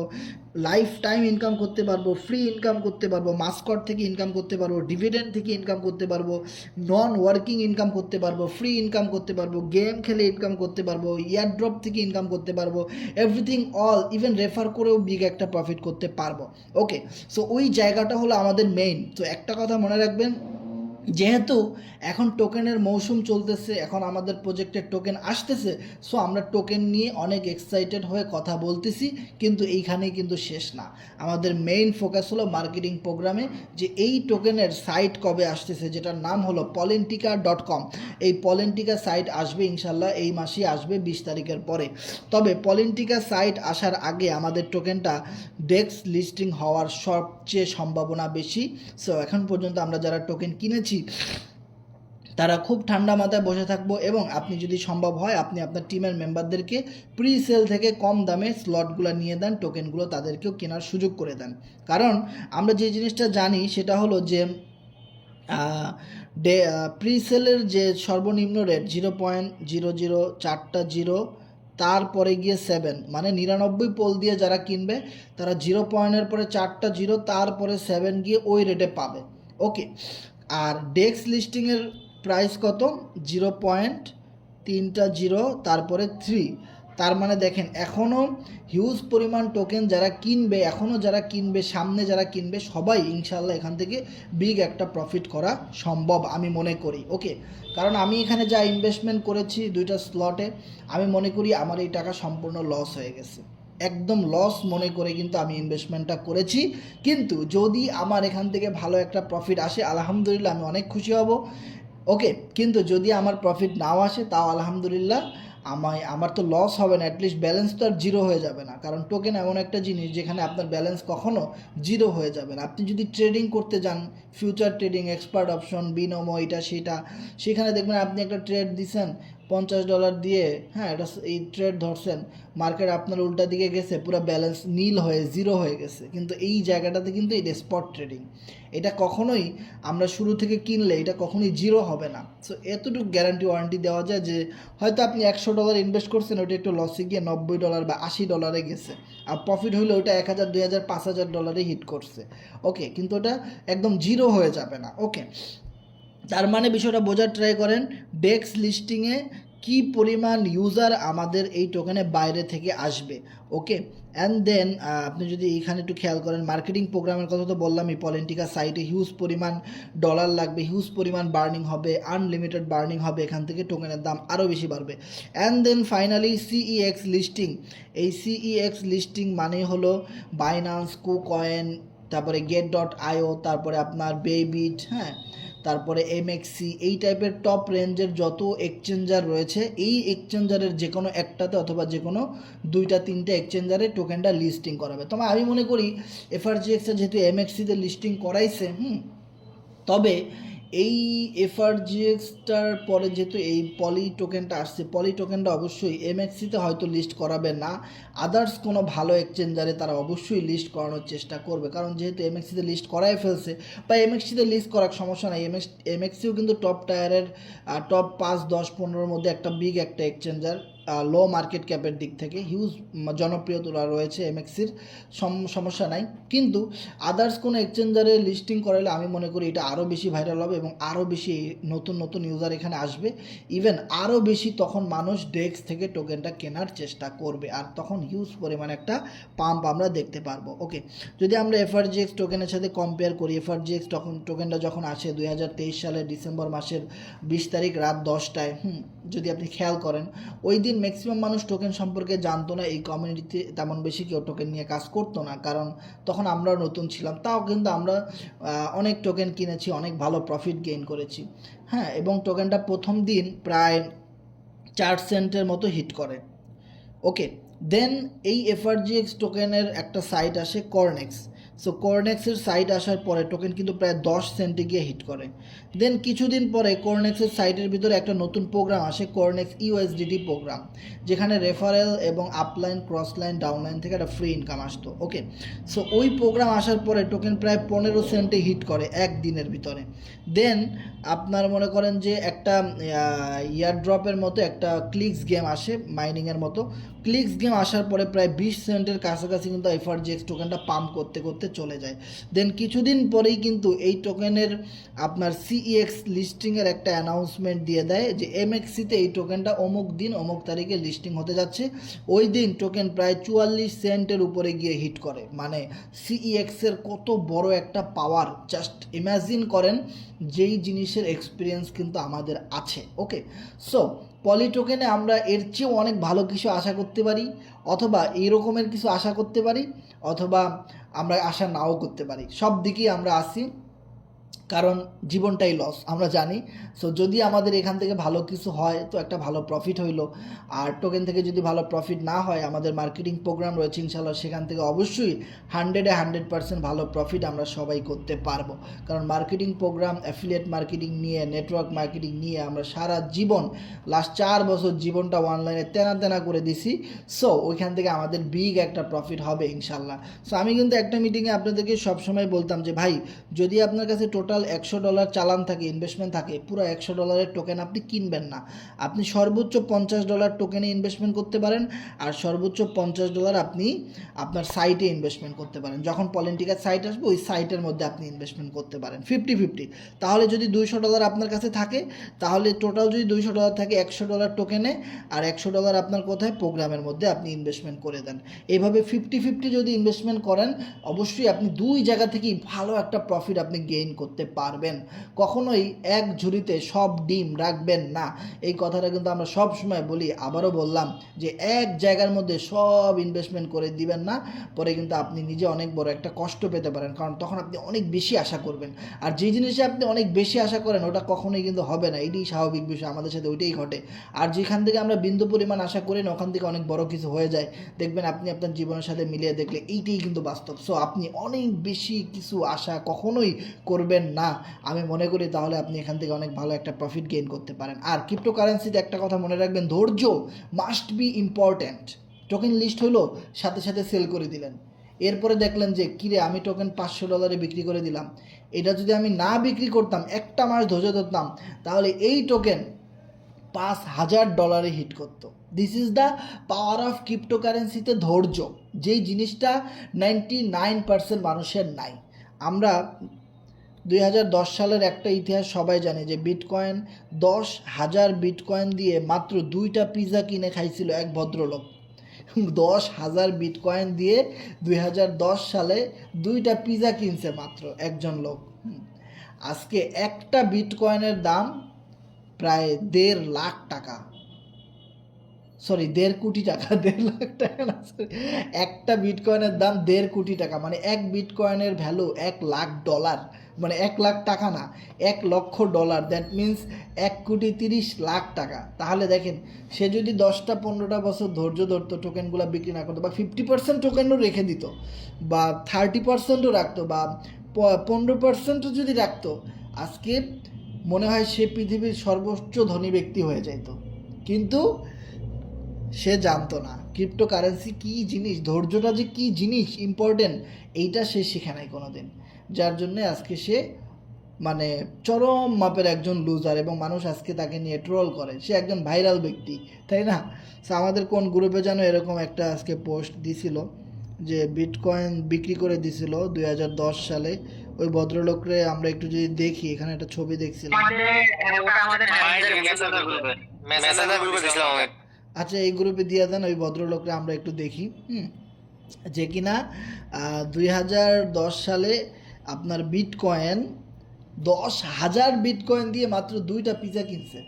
লাইফ টাইম ইনকাম করতে পারবো, ফ্রি ইনকাম করতে পারবো, মাস্কট থেকে ইনকাম করতে পারবো, ডিভিডেন্ড থেকে ইনকাম করতে পারবো, নন ওয়ার্কিং ইনকাম করতে পারবো, ফ্রি ইনকাম করতে পারবো, গেম খেলে ইনকাম করতে পারবো, ইয়ারড্রপ থেকে ইনকাম করতে পারবো, এভরিথিং অল, ইভেন রেফার করেও বিগ একটা প্রফিট করতে পারবো। ওকে, সো ওই জায়গাটা হলো আমাদের মেইন। তো একটা কথা মনে রাখবেন, যেহেতু এখন টোকেনের মৌসুম চলতেছে, এখন আমাদের প্রজেক্টের টোকেন আসতেছে, সো আমরা টোকেন নিয়ে অনেক এক্সাইটেড হয়ে কথা বলতেছি, কিন্তু এইখানেই কিন্তু শেষ না। আমাদের মেইন ফোকাস হলো মার্কেটিং প্রোগ্রামে, যে এই টোকেনের সাইট কবে আসতেছে, যেটার নাম হলো polentica.com। এই পলেন্টিকা সাইট আসবে ইনশাল্লাহ, এই মাসেই আসবে 20 তারিখের পরে। তবে পলেন্টিকা সাইট আসার আগে আমাদের টোকেনটা ডেক্স লিস্টিং হওয়ার সবচেয়ে সম্ভাবনা বেশি। সো এখন পর্যন্ত আমরা যারা টোকেন কিনেছি তারা খুব ঠান্ডা মাথায় বসে থাকবো, এবং আপনি যদি সম্ভব হয় আপনি আপনার টিমের মেম্বারদেরকে প্রি সেল থেকে কম দামে স্লটগুলো নিয়ে দেন, টোকেনগুলো তাদেরকেও কেনার সুযোগ করে দেন। কারণ আমরা যে জিনিসটা জানি সেটা হলো যে প্রি সেলের যে সর্বনিম্ন রেট 0.00 তারপরে গিয়ে 7, মানে 99 পোল দিয়ে যারা কিনবে তারা 0 পয়েন্টের পরে 4টা 0, তারপরে 7 গিয়ে ওই রেটে পাবে। ওকে, আর ডেক্স লিস্টিংয়ের প্রাইস কত? 0.3 তারপরে 3। তার মানে দেখেন এখনও হিউজ পরিমাণ টোকেন যারা কিনবে, সামনে যারা কিনবে সবাই ইনশাল্লাহ এখান থেকে বিগ একটা প্রফিট করা সম্ভব আমি মনে করি। ওকে, কারণ আমি এখানে যা ইনভেস্টমেন্ট করেছি 2টা স্লটে, আমি মনে করি আমার এই টাকা সম্পূর্ণ লস হয়ে গেছে, একদম লস মনে করে কিন্তু আমি ইনভেস্টমেন্টটা করেছি। কিন্তু যদি আমার এখান থেকে ভালো একটা প্রফিট আসে আলহামদুলিল্লাহ আমি অনেক খুশি হব। ওকে, কিন্তু যদি আমার প্রফিট নাও আসে তাও আলহামদুলিল্লাহ, আমার তো লস হবে না, অ্যাটলিস্ট ব্যালেন্স তো আর জিরো হয়ে যাবে না। কারণ টোকেন এমন একটা জিনিস যেখানে আপনার ব্যালেন্স কখনো জিরো হয়ে যাবে না। আপনি যদি ট্রেডিং করতে যান, ফিউচার ট্রেডিং, এক্সপার্ট অপশন, বিনোমো, এটা সেটা, সেখানে দেখবেন আপনি একটা ট্রেড দিছেন $50 দিয়ে, হ্যাঁ, এটা এই ট্রেড ধরছেন, মার্কেট আপনার উল্টা দিকে গেছে, পুরো ব্যালেন্স নীল হয়ে জিরো হয়ে গেছে। কিন্তু এই জায়গাটাতে কিন্তু এটা স্পট ট্রেডিং, এটা কখনোই আমরা শুরু থেকে কিনলে এটা কখনোই জিরো হবে না। সো এতটুকু গ্যারান্টি ওয়ারেন্টি দেওয়া যায় যে হয়তো আপনি $100 ইনভেস্ট করছেন, ওইটা একটু লসে গিয়ে $90 বা $80 গেছে, আর প্রফিট হইলে ওইটা 1000, 2000, $5000 হিট করছে। ওকে, কিন্তু ওটা একদম জিরো হয়ে যাবে না। ওকে, তার মানে বিষয়টা বোঝার ট্রাই করেন, ডেক্স লিস্টিংয়ে কি পরিমাণ ইউজার আমাদের এই টোকেনে বাইরে থেকে আসবে। ওকে, অ্যান্ড দেন আপনি যদি এইখানে একটু খেয়াল করেন, মার্কেটিং প্রোগ্রামের কথা তো বললামই, পলেন্টিকা সাইটে হিউজ পরিমাণ ডলার লাগবে, হিউজ পরিমাণ বার্নিং হবে, আনলিমিটেড বার্নিং হবে, এখান থেকে টোকেনের দাম আরও বেশি বাড়বে। And then finally CEX listing. এই সিইএক্স লিস্টিং মানে হলো বাইনান্স, কুকয়েন, তারপরে get.io, তারপরে আপনার বেবিট, হ্যাঁ, তারপরে এমএক্সি, এই টাইপের টপ রেঞ্জের যত এক্সচেঞ্জার রয়েছে, এই এক্সচেঞ্জারের যে কোনো একটাতে অথবা যে কোনো 2টা 3টে এক্সচেঞ্জারে টোকেনটা লিস্টিং করাবে। তবে আমি মনে করি এফআরজিএক্সের যেহেতু এমএক্সিতে লিস্টিং করাইছে, তবে এই এফআরজিএক্সটার পরে যেহেতু এই পলি টোকেনটা আসছে, পলি টোকেনটা অবশ্যই এমএক্সিতে হয়তো লিস্ট করাবে না, আদার্স কোনো ভালো এক্সচেঞ্জারে তারা অবশ্যই লিস্ট করানোর চেষ্টা করবে। কারণ যেহেতু এমএক্সিতে লিস্ট করাই ফেলছে, বা এমএক্সিতে লিস্ট করার সমস্যা নাই, এমএক্সিও কিন্তু টপ টায়ারের টপ 5, 10, 15-র মধ্যে একটা বিগ একটা এক্সচেঞ্জার, লো মার্কেট ক্যাপের দিক থেকে হিউজ জনপ্রিয়তা রয়েছে এমএক্সির, সমস্যা নাই। কিন্তু আদার্স কোনো এক্সচেঞ্জারে লিস্টিং করালে আমি মনে করি এটা আরও বেশি ভাইরাল হবে, এবং আরও বেশি নতুন নতুন ইউজার এখানে আসবে, ইভেন আরও বেশি তখন মানুষ ডেক্স থেকে টোকেনটা কেনার চেষ্টা করবে, আর তখন হিউজ পরিমাণে একটা পাম্প আমরা দেখতে পারবো। ওকে, যদি আমরা এফআরজিএক্স টোকেনের সাথে কম্পেয়ার করি, এফআরজিএক্স টোকেনটা যখন আসে 2023 সালের ডিসেম্বর মাসের 20 তারিখ রাত 10টায়, যদি আপনি খেয়াল করেন, ওই দিন ম্যাক্সিমাম মানুষ টোকেন সম্পর্কে জানতো না, এই কমিউনিটিতে তেমন বেশি কেউ টোকেন নিয়ে কাজ করতো না, কারণ তখন আমরা নতুন ছিলাম। তাও কিন্তু আমরা অনেক টোকেন কিনেছি, অনেক ভালো প্রফিট গেইন করেছি, হ্যাঁ, এবং টোকেনটা প্রথম দিন প্রায় 4 সেন্টের মতো হিট করে। ওকে, দেন এই এফআরজিএক্স টোকেনের একটা সাইট আসে কর্নেক্স। সো কর্নেক্সের সাইট আসার পরে টোকেন কিন্তু প্রায় 10 সেন্টে গিয়ে হিট করে। দেন কিছুদিন পরে কর্নেক্সের সাইটের ভিতরে একটা নতুন প্রোগ্রাম আসে, কর্নেক্স ইউএসডিটি প্রোগ্রাম, যেখানে রেফারেল এবং আপলাইন, ক্রসলাইন, ডাউনলাইন থেকে একটা ফ্রি ইনকাম আসতো। ওকে, সো ওই প্রোগ্রাম আসার পরে টোকেন প্রায় 15 সেন্টে হিট করে একদিনের ভিতরে। দেন আপনার মনে করেন যে একটা ইয়ারড্রপের মতো একটা ক্লিক্স গেম আসে, মাইনিংয়ের মতো ক্লিক্স গেম আসার পরে প্রায় 20 সেন্টের কাছাকাছি কিন্তু এফআরজিএক্স টোকেনটা পাম্প করতে করতে চলে যায়। দেন কিছুদিন পরেই কিন্তু এই টোকেনের আপনার সিইএক্স লিস্টিংয়ের একটা অ্যানাউন্সমেন্ট দিয়ে দেয় যে এমএক্সিতে এই টোকেনটা অমুক দিন অমুক তারিখে লিস্টিং হতে যাচ্ছে। ওই দিন টোকেন প্রায় 44 সেন্টের উপরে গিয়ে হিট করে। মানে সিইএক্সের কত বড় একটা পাওয়ার, জাস্ট ইম্যাজিন করেন, যেই জিনিসের এক্সপিরিয়েন্স কিন্তু আমাদের আছে। ওকে, সো পলি টোকেনে আমরা এর চেয়েও অনেক ভালো কিছু আশা করতে পারি, অথবা এই রকমের কিছু আশা করতে পারি, অথবা আমরা আশা নাও করতে পারি। সব দিকেই আমরা আসি, কারণ জীবনটাই লস আমরা জানি। সো যদি আমাদের এখান থেকে ভালো কিছু হয় তো একটা ভালো প্রফিট হইলো, আর টোকেন থেকে যদি ভালো প্রফিট না হয় আমাদের মার্কেটিং প্রোগ্রাম রয়েছে ইনশাল্লাহ, সেখান থেকে অবশ্যই 100% ভালো প্রফিট আমরা সবাই করতে পারবো। কারণ মার্কেটিং প্রোগ্রাম, অ্যাফিলিয়েট মার্কেটিং নিয়ে, নেটওয়ার্ক মার্কেটিং নিয়ে আমরা সারা জীবন, লাস্ট 4 বছর জীবনটা অনলাইনে তেনা তেনা করে দিছি। সো ওইখান থেকে আমাদের বিগ একটা প্রফিট হবে ইনশাল্লাহ। সো আমি কিন্তু একটা মিটিংয়ে আপনাদেরকে সবসময় বলতাম যে ভাই, যদি আপনার কাছে টোটাল $100 চালান থাকে, ইনভেস্টমেন্ট থাকে, পুরো $100 টোকেন আপনি কিনবেন না। আপনি সর্বোচ্চ $50 টোকেনে ইনভেস্টমেন্ট করতে পারেন, আর সর্বোচ্চ $50 আপনি আপনার সাইটে ইনভেস্টমেন্ট করতে পারেন। যখন পলিটিকার সাইট আসবে ওই সাইটের মধ্যে আপনি ইনভেস্টমেন্ট করতে পারেন 50-50। তাহলে যদি $200 আপনার কাছে থাকে, তাহলে টোটাল যদি $200 থাকে, $100 টোকেনে আর $100 আপনার কোথায় প্রোগ্রামের মধ্যে আপনি ইনভেস্টমেন্ট করে দেন। এইভাবে 50-50 যদি ইনভেস্টমেন্ট করেন, অবশ্যই আপনি দুই জায়গা থেকেই ভালো একটা প্রফিট আপনি গেইন করতে পারবেন। কখনোই এক ঝুড়িতে সব ডিম রাখবেন না, এই কথাটা কিন্তু আমরা সব সময় বলি। আবারও বললাম যে এক জায়গার মধ্যে সব ইনভেস্টমেন্ট করে দিবেন না, পরে কিন্তু আপনি নিজে অনেক বড় একটা কষ্ট পেতে পারেন, কারণ তখন আপনি অনেক বেশি আশা করবেন। আর যে জিনিসে আপনি অনেক বেশি আশা করেন ওটা কখনোই কিন্তু হবে না, এটাই স্বাভাবিক বিষয়, আমাদের সাথে ওইটাই ঘটে। আর যেখান থেকে আমরা বিন্দু পরিমাণ আশা করি না ওখান থেকে অনেক বড় কিছু হয়ে যায়, দেখবেন আপনি আপনার জীবনের সাথে মিলিয়ে দেখলে এইটাই কিন্তু বাস্তব। সো আপনি অনেক বেশি কিছু আশা কখনোই করবেন না, আমি মনে করি, তাহলে আপনি এখান থেকে অনেক ভালো একটা প্রফিট গেইন করতে পারেন। আর ক্রিপ্টোকারেন্সিতে একটা কথা মনে রাখবেন, ধৈর্য must be important. Token list হলো, সাথে সাথে সেল করে দিলেন, এরপরে দেখলেন যে কিরে আমি টোকেন $500 বিক্রি করে দিলাম, এটা যদি আমি না বিক্রি করতাম, একটা মাস ধৈর্য ধরতাম, তাহলে এই টোকেন $5000 হিট করতো। This is the power of ক্রিপ্টোকারেন্সিতে, ধৈর্য, যেই জিনিসটা 99% মানুষের নাই। আমরা 2010 সালের একটা ইতিহাস সবাই জানে যে বিটকয়েন, 10,000 বিটকয়েন দিয়ে মাত্র 2টা পিৎজা কিনে খাইছিল এক ভদ্রলোক। 10,000 বিটকয়েন দিয়ে 2010 সালে 2টা পিৎজা কিনছে মাত্র একজন লোক। আজকে একটা বিটকয়েনের দাম প্রায় 1.5 লাখ টাকা, সরি 1.5 কোটি টাকা, 1.5 লাখ টাকা না, সরি, একটা বিটকয়েনের দাম 1.5 কোটি টাকা। মানে এক বিটকয়েনের ভ্যালু $1,00,000, মানে 1 লাখ টাকা না, $1,00,000, দ্যাট মিন্স 1,30,00,000 টাকা। তাহলে দেখেন, সে যদি 10-15টা বছর ধৈর্য ধরতো, টোকেনগুলো বিক্রি না করতো, বা 50% টোকেনও রেখে দিত, বা 30%ও রাখতো, বা 15%ও যদি রাখতো, আজকে মনে হয় সে পৃথিবীর সর্বোচ্চ ধনী ব্যক্তি হয়ে যেত। কিন্তু সে জানতো না ক্রিপ্টোকারেন্সি কী জিনিস, ধৈর্যটা যে কী জিনিস ইম্পর্টেন্ট, এইটা সে শেখে নাই কোনো দিন, যার জন্যে আজকে সে মানে চরম মাপের একজন লুজার, এবং মানুষ আজকে তাকে নিয়ে ট্রোল করে, সে একজন ভাইরাল ব্যক্তি, তাই না? সো আমাদের কোন গ্রুপে যেন এরকম একটা আজকে পোস্ট দিছিল যে বিটকয়েন বিক্রি করে দিছিল 2010 সালে, ওই ভদ্রলোকরে আমরা একটু যদি দেখি, এখানে একটা ছবি দেখছিলাম। আচ্ছা, এই গ্রুপে দিয়ে দেন, ওই ভদ্রলোকরা আমরা একটু দেখি। যে কিনা 2010 সালে আপনার বিটকয়েন 10,000 বিটকয়েন দিয়ে মাত্র 2টা পিৎজা কিনছে।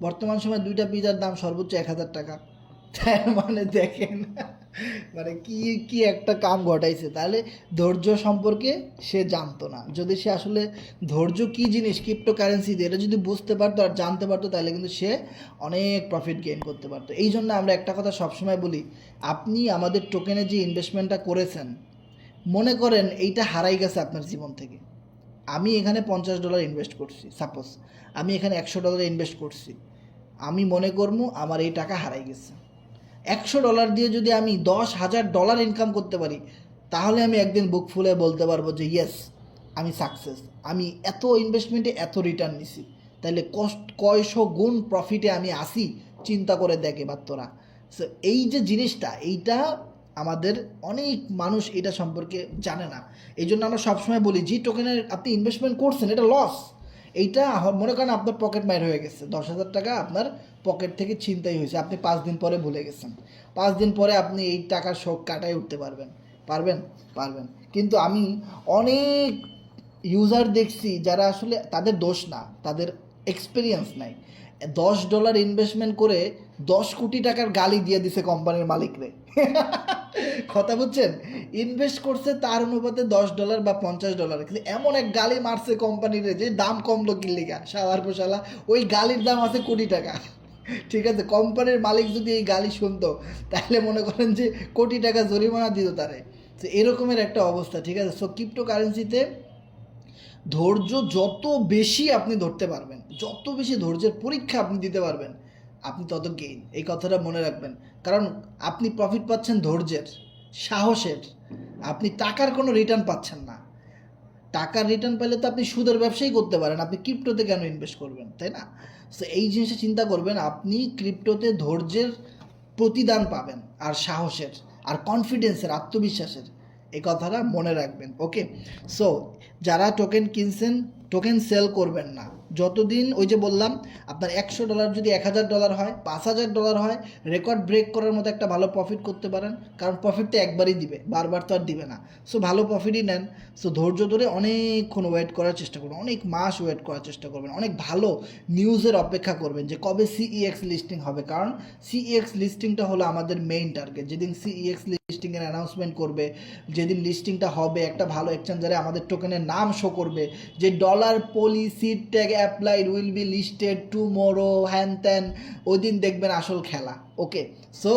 বর্তমান সময় 2টা পিৎজার দাম সর্বোচ্চ 1,000 টাকা। তার মানে দেখেন, মানে কি কি একটা কাম ঘটাইছে। তাহলে ধৈর্য সম্পর্কে সে জানতো না। যদি সে আসলে ধৈর্য কী জিনিস ক্রিপ্টোকারেন্সিতে এটা যদি বুঝতে পারতো আর জানতে পারতো, তাহলে কিন্তু সে অনেক প্রফিট গেইন করতে পারতো। এই জন্য আমরা একটা কথা সবসময় বলি, আপনি আমাদের টোকেনে যে ইনভেস্টমেন্টটা করেছেন, মনে করেন এইটা হারাই গেছে আপনার জীবন থেকে। আমি এখানে $50 ইনভেস্ট করছি, সাপোজ আমি এখানে $100 ইনভেস্ট করছি, আমি মনে করবো আমার এই টাকা হারাই গেছে। $100 দিয়ে যদি আমি $10,000 ইনকাম করতে পারি, তাহলে আমি একদিন বুক ফুলে বলতে পারবো যে ইয়েস, আমি সাকসেস, আমি এত ইনভেস্টমেন্টে এত রিটার্ন নিছি। তাহলে কয়শো গুণ প্রফিটে আমি আসি, চিন্তা করে দেখ এবার তোরা। সো এই যে জিনিসটা, এইটা আমাদের অনেক মানুষ এটা সম্পর্কে জানে না। এই জন্য আমরা সবসময় বলি যে টোকেনের আপনি ইনভেস্টমেন্ট করছেন এটা লস, এইটা মনে করেন আপনার পকেট মাইর হয়ে গেছে, 10,000 টাকা আপনার পকেট থেকে ছিনতাই হয়েছে, আপনি 5 দিন পরে ভুলে গেছেন, 5 দিন পরে আপনি এই টাকার শোক কাটায় উঠতে পারবেন? পারবেন? পারবেন। কিন্তু আমি অনেক ইউজার দেখছি যারা আসলে, তাদের দোষ না, তাদের এক্সপিরিয়েন্স নাই, $10 ইনভেস্টমেন্ট করে 10 কোটি টাকার গালি দিয়ে দিছে কোম্পানির মালিকরে। কথা বুঝছেন? ইনভেস্ট করছে তার অনুপাতে $10 বা $50, কিন্তু এমন এক গালি মারছে কোম্পানিরে যে দাম কমলো কি লিগা, শালার পোশালা, ওই গালির দাম আছে কোটি টাকা। ঠিক আছে, কোম্পানির মালিক যদি এই গালি শুনতো তাহলে মনে করেন যে কোটি টাকা জরিমানা দিত তারে। তো এরকমের একটা অবস্থা। ঠিক আছে, সো ক্রিপ্টোকারেন্সিতে ধৈর্য যত বেশি আপনি ধরতে পারবেন, যত বেশি ধৈর্যের পরীক্ষা আপনি দিতে পারবেন, আপনি তত গেইন। এই কথাটা মনে রাখবেন, কারণ আপনি প্রফিট পাচ্ছেন ধৈর্যের, সাহসের, আপনি টাকার কোনো রিটার্ন পাচ্ছেন না। টাকার রিটার্ন পেলে তো আপনি সুদের ব্যবসাই করতে পারেন, আপনি ক্রিপ্টোতে কেন ইনভেস্ট করবেন, তাই না? সো এই জিনিসটা চিন্তা করবেন, আপনি ক্রিপ্টোতে ধৈর্যের প্রতিদান পাবেন, আর সাহসের, আর কনফিডেন্সের, আত্মবিশ্বাসের। এই কথাটা মনে রাখবেন। ওকে, সো যারা টোকেন কিনছেন, টোকেন সেল করবেন না যতদিন, ওই যে বললাম, আপনার $100 যদি $1,000 হয়, $5,000 হয়, রেকর্ড ব্রেক করার মতো একটা ভালো প্রফিট করতে পারেন, কারণ প্রফিট তো একবারই দিবে, বারবার তো আর দিবে না। সো ভালো প্রফিটই নেন। সো ধৈর্য ধরে অনেকক্ষণ ওয়েট করার চেষ্টা করবেন, অনেক মাস ওয়েট করার চেষ্টা করবেন, অনেক ভালো নিউজের অপেক্ষা করবেন যে কবে সিইএক্স লিস্টিং হবে, কারণ সিইএক্স লিস্টিংটা হলো আমাদের মেইন টার্গেট। যেদিন সিইএক্স লিস্টিংয়ের অ্যানাউন্সমেন্ট করবে, যেদিন লিস্টিংটা হবে, একটা ভালো এক্সচেঞ্জারে আমাদের টোকেনের নাম শো করবে যে dollar policy tag applied will be listed tomorrow, হ্যান ত্যান, ওই দিন দেখবেন আসল খেলা। ওকে, সো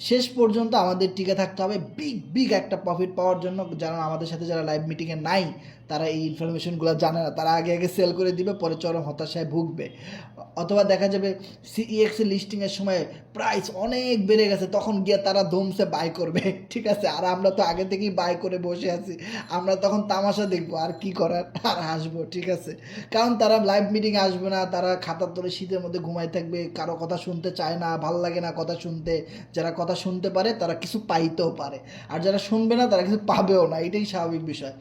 শেষ পর্যন্ত আমাদের টিকে থাকতে হবে বিগ বিগ একটা প্রফিট পাওয়ার জন্য। যারা আমাদের সাথে যারা লাইভ মিটিংয়ে নাই, তারা এই ইনফরমেশনগুলো জানে না, তারা আগে আগে সেল করে দিবে, পরে চরম হতাশায় ভুগবে। অথবা দেখা যাবে সিইএক্স লিস্টিংয়ের সময় প্রাইস অনেক বেড়ে গেছে, তখন গিয়ে তারা ধুমসে বাই করবে। ঠিক আছে, আর আমরা তো আগে থেকেই বাই করে বসে আছি, আমরা তখন তামাশা দেখবো আর কি করার, আর হাসবো। ঠিক আছে, কারণ তারা লাইভ মিটিংয়ে আসবে না, তারা খাতার তলে শীতের মধ্যে ঘুমাই থাকবে, কারো কথা শুনতে চায় না, ভাল লাগে না কথা শুনতে। যারা কথা শুনতে পারে তারা কিছু পাইতেও পারে, আর যারা শুনবে না তারা কিছু পাবেও না, এটাই স্বাভাবিক বিষয়।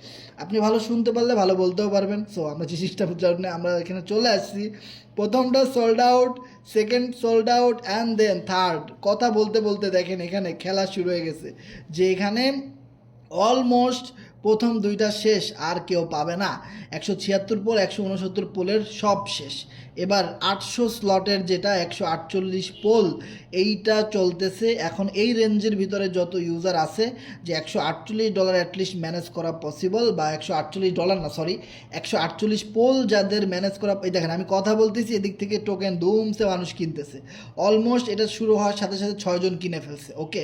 আপনি ভালো শুনতে পারলে ভালো বলতেও পারবেন। সো আমরা যে সিস্টেমের জন্য আমরা এখানে চলে আসছি, প্রথমটা sold out, second sold out, and then third. কথা বলতে বলতে দেখেন এখানে খেলা শুরু হয়ে গেছে, যে এখানে অলমোস্ট প্রথম দুইটা শেষ, আর কেউ পাবে না। 176 পোল, 169 পোলের সব শেষ। এবার 800 স্লটের যেটা 148 পোল, এইটা চলতেছে এখন। এই রেঞ্জের ভিতরে যত ইউজার আছে, যে $148 অ্যাটলিস্ট ম্যানেজ করা পসিবল, বা $148 না, সরি, 148 পোল যাদের ম্যানেজ করা, এই দেখেন আমি কথা বলতেছি, এদিক থেকে টোকেন ধুমসে মানুষ কিনতেছে। অলমোস্ট এটা শুরু হওয়ার সাথে সাথে 6 জন কিনে ফেলছে। ওকে,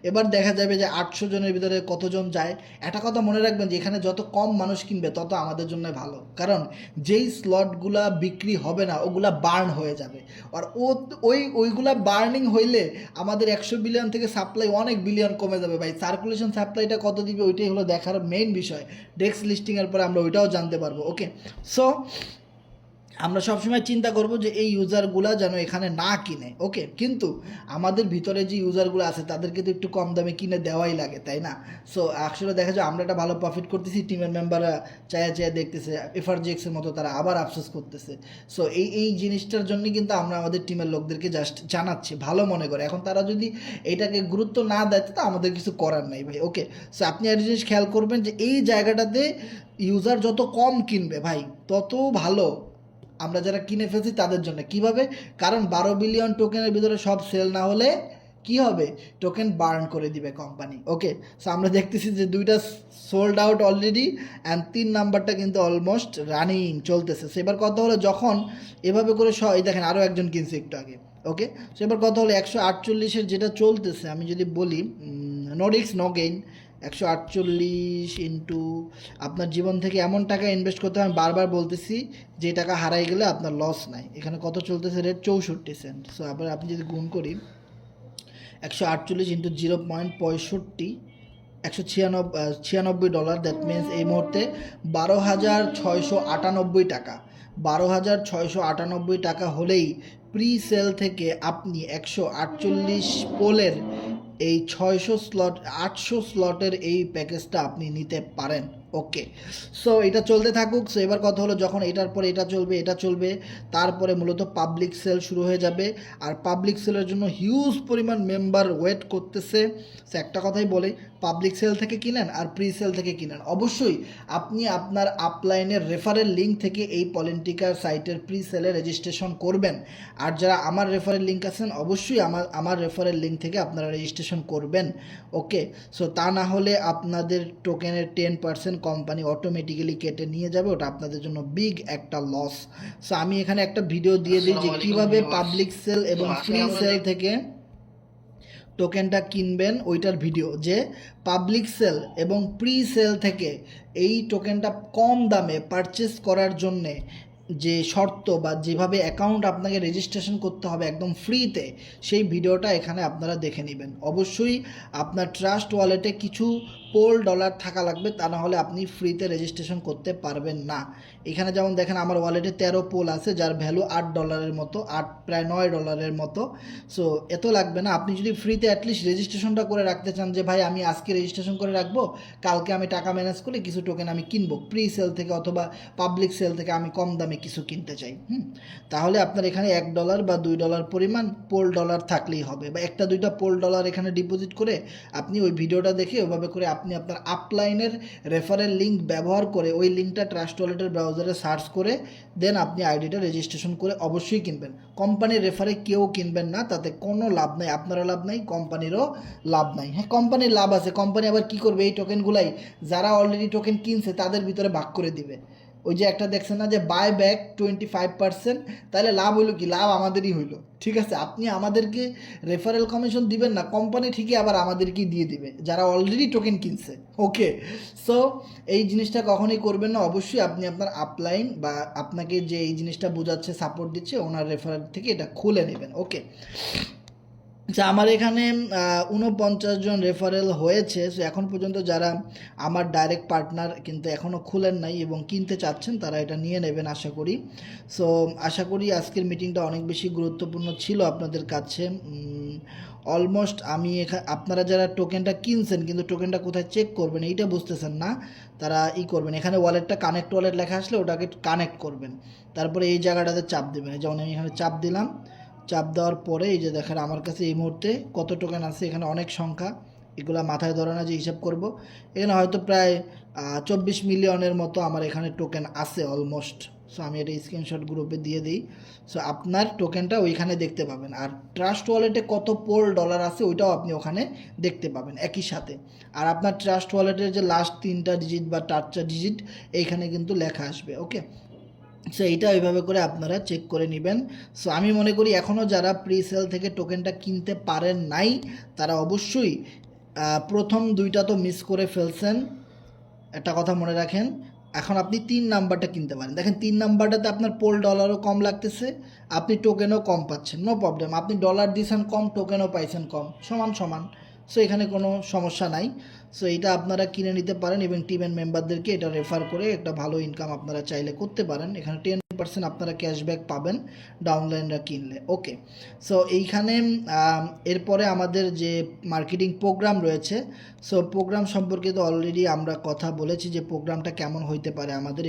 এবার দেখা যাবে যে 800 জনের ভিতরে কতজন যায়। একটা কথা মনে রাখবেন যে এখানে যত কম মানুষ কিনবে তত আমাদের জন্য ভালো, কারণ যেই স্লটগুলা বিক্রি হবে না ওগুলা বার্ন হয়ে যাবে, আর ওইগুলা বার্নিং হইলে আমাদের 100 বিলিয়ন থেকে সাপ্লাই অনেক বিলিয়ন কমে যাবে ভাই। সার্কুলেশন সাপ্লাইটা কত দিবে ওইটাই হলো দেখার মেইন বিষয়। ডেক্স লিস্টিংয়ের পরে আমরা ওইটাও জানতে পারবো। ওকে, সো আমরা সবসময় চিন্তা করব যে এই ইউজারগুলো যেন এখানে না কিনে। ওকে, কিন্তু আমাদের ভিতরে যে ইউজারগুলো আছে তাদেরকে তো একটু কম দামে কিনে দেওয়াই লাগে, তাই না? সো আসলে দেখা যায় আমরা একটা ভালো প্রফিট করতেছি, টিমের মেম্বাররা চায়া চায়া দেখতেছে, এফআরজিএক্সের মতো তারা আবার আফসোস করতেছে। সো এই জিনিসটার জন্য কিন্তু আমরা আমাদের টিমের লোকদেরকে জাস্ট জানাচ্ছি ভালো মনে করে। এখন তারা যদি এটাকে গুরুত্ব না দেয় তো আমাদের কিছু করার নাই ভাই। ওকে, সো আপনি একটা জিনিস খেয়াল করবেন যে এই জায়গাটাতে ইউজার যত কম কিনবে ভাই তত ভালো আমরা যারা কিনে ফেলছি তাদের জন্য। কিভাবে? কারণ 12 বিলিয়ন টোকেনের ভিতরে সব সেল না হলে কি হবে, টোকেন বার্ন করে দিবে কোম্পানি। ওকে, সো আমরা দেখতেছি যে দুইটা সোল্ড আউট অলরেডি, অ্যান্ড 3 নাম্বারটা কিন্তু অলমোস্ট রানিং চলতেছে। সো এবার কথা হলো যখন এভাবে করে এই দেখেন আরও একজন কিনছে একটু আগে। ওকে, সো এবার কথা হলো 148-এর যেটা চলতেছে, আমি যদি বলি no risk no gain, 148 into আপনার জীবন থেকে এমন টাকা ইনভেস্ট করতে হয়, আমি বারবার বলতেছি যে টাকা হারাই গেলে আপনার লস নাই। এখানে কত চলতেছে রেট? 64 সেন্ট। সো আবার আপনি যদি গুণ করি 148 ইন্টু 0.65, $196, দ্যাট মিনস এই মুহূর্তে 12,698 টাকা। 12,698 টাকা হলেই প্রি সেল থেকে আপনি 148 পোলের এই 800 স্লটের এই প্যাকেজটা আপনি নিতে পারেন। ওকে, সো এটা চলতে থাকুক। সো এবার কথা হলো, যখন এটার পরে এটা চলবে, তারপরে মূলত পাবলিক সেল শুরু হয়ে যাবে। আর পাবলিক সেলের জন্য হিউজ পরিমাণ মেম্বার ওয়েট করতেছে। সো একটা কথাই বলে, পাবলিক সেল থেকে কিনেন আর প্রি সেল থেকে কিনেন, অবশ্যই আপনি আপনার আপলাইনের রেফারেল লিঙ্ক থেকে এই পলিটিকার সাইটের প্রি সেলে রেজিস্ট্রেশন করবেন। আর যারা আমার রেফারেল লিঙ্ক আছেন, অবশ্যই আমার রেফারেল লিঙ্ক থেকে আপনারা রেজিস্ট্রেশন করবেন। ওকে, সো তা না হলে আপনাদের টোকেনের 10% কোম্পানি অটোমেটিক্যালি কেটে নিয়ে যাবে, ওটা আপনাদের জন্য বিগ একটা লস। সো আমি এখানে একটা ভিডিও দিয়ে দিই যে কীভাবে পাবলিক সেল এবং প্রি সেল থেকে টোকেনটা কিনবেন, ওইটার ভিডিও, যে পাবলিক সেল এবং প্রি সেল থেকে এই টোকেনটা কম দামে পারচেস করার জন্যে যে শর্ত বা যেভাবে অ্যাকাউন্ট আপনাকে রেজিস্ট্রেশন করতে হবে একদম ফ্রিতে, সেই ভিডিওটা এখানে আপনারা দেখে নেবেন। অবশ্যই আপনার ট্রাস্ট ওয়ালেটে কিছু $পোল থাকা লাগবে, তা না হলে আপনি ফ্রিতে রেজিস্ট্রেশন করতে পারবেন না। এখানে যেমন দেখেন আমার ওয়ালেটে 13 পোল আছে, যার ভ্যালু $8 মতো, প্রায় $9 মতো। সো এত লাগবে না। আপনি যদি ফ্রিতে অ্যাটলিস্ট রেজিস্ট্রেশনটা করে রাখতে চান, যে ভাই আমি আজকে রেজিস্ট্রেশন করে রাখবো, কালকে আমি টাকা ম্যানেজ করে কিছু টোকেন আমি কিনবো প্রি সেল থেকে অথবা পাবলিক সেল থেকে, আমি কম দামে কিছু কিনতে চাই, তাহলে আপনার এখানে $1 বা $2 পরিমাণ $পোল থাকলেই হবে, বা একটা দুইটা $পোল এখানে ডিপোজিট করে আপনি ওই ভিডিওটা দেখে ওইভাবে করে আপনি আপনার আপলাইনের রেফারেল লিঙ্ক ব্যবহার করে ওই লিঙ্কটা ট্রাস্ট ওয়ালেটের ব্রাউজারে সার্চ করে দেন আপনি আইডিটা রেজিস্ট্রেশন করে অবশ্যই কিনবেন। কোম্পানির রেফারে কেউ কিনবেন না, তাতে কোনো লাভ নাই, আপনারও লাভ নাই, কোম্পানিরও লাভ নাই। হ্যাঁ, কোম্পানির লাভ আছে, কোম্পানি আবার কী করবে, এই টোকেনগুলাই যারা অলরেডি টোকেন কিনছে তাদের ভিতরে ভাগ করে দিবে। ওই যে একটা দেখছেন না যে বাই ব্যাক 25%, তাহলে লাভ হইলো কি, লাভ আমাদেরই হইলো। ঠিক আছে, আপনি আমাদেরকে রেফারেল কমিশন দিবেন না, কোম্পানি ঠিকই আবার আমাদেরকেই দিয়ে দিবে যারা অলরেডি টোকেন কিনছে। ওকে, সো এই জিনিসটা কখনোই করবেন না। অবশ্যই আপনি আপনার আপলাইন বা আপনাকে যে এই জিনিসটা বোঝাচ্ছে, সাপোর্ট দিচ্ছে, ওনার রেফারেল থেকে এটা খুলে নেবেন। ওকে, আচ্ছা, আমার এখানে 49 জন রেফারেল হয়েছে। সো এখন পর্যন্ত যারা আমার ডাইরেক্ট পার্টনার কিন্তু এখনও খুলেন নাই এবং কিনতে চাচ্ছেন, তারা এটা নিয়ে নেবেন আশা করি। সো আশা করি আজকের মিটিংটা অনেক বেশি গুরুত্বপূর্ণ ছিল আপনাদের কাছে। অলমোস্ট আমি আপনারা যারা টোকেনটা কিনছেন কিন্তু টোকেনটা কোথায় চেক করবেন এইটা বুঝতেছেন না, তারা করবেন, এখানে ওয়ালেটটা কানেক্ট ওয়ালেট লেখা আসলে ওটাকে কানেক্ট করবেন, তারপরে এই জায়গাটাতে চাপ দেবেন। যেমন আমি এখানে চাপ দিলাম, চাপ দেওয়ার পরে এই যে দেখেন আমার কাছে এই মুহূর্তে কত টোকেন আছে, এখানে অনেক সংখ্যা, এগুলো মাথায় ধরে না যে হিসাব করব, এখানে হয়তো প্রায় 24 মিলিয়নের মতো আমার এখানে টোকেন আছে অলমোস্ট। সো আমি এটা স্ক্রিনশট গ্রুপে দিয়ে দিই। সো আপনার টোকেনটা ওইখানে দেখতে পাবেন, আর ট্রাস্ট ওয়ালেটে কত $পোল আছে ওইটাও আপনি ওখানে দেখতে পাবেন একই সাথে। আর আপনার ট্রাস্ট ওয়ালেটের যে লাস্ট 3টা ডিজিট বা 4টা ডিজিট এইখানে কিন্তু লেখা আসবে। ওকে, সো এইটা ওইভাবে করে আপনারা চেক করে নেবেন। সো আমি মনে করি এখনও যারা প্রি সেল থেকে টোকেনটা কিনতে পারেন নাই, তারা অবশ্যই প্রথম 2টা তো মিস করে ফেলছেন। একটা কথা মনে রাখেন, এখন আপনি 3 নাম্বারটা কিনতে পারেন। দেখেন 3 নাম্বারটাতে আপনার $পোলও কম লাগতেছে, আপনি টোকেনও কম পাচ্ছেন, নো প্রবলেম। আপনি ডলার দিয়েছেন কম, টোকেনও পাইছেন কম, সমান সমান। সো এখানে কোনো সমস্যা নাই। সো এটা আপনারা কিনে নিতে পারেন এবং টিমের মেম্বারদেরকে এটা রেফার করে একটা ভালো ইনকাম আপনারা চাইলে করতে পারেন। এখানে 10% আপনারা ক্যাশব্যাক পাবেন ডাউনলাইনরা কিনলে। ওকে, সো এইখানে এরপরে আমাদের যে মার্কেটিং প্রোগ্রাম রয়েছে, সো প্রোগ্রাম সম্পর্কে তো অলরেডি আমরা কথা বলেছি যে প্রোগ্রামটা কেমন হইতে পারে আমাদের।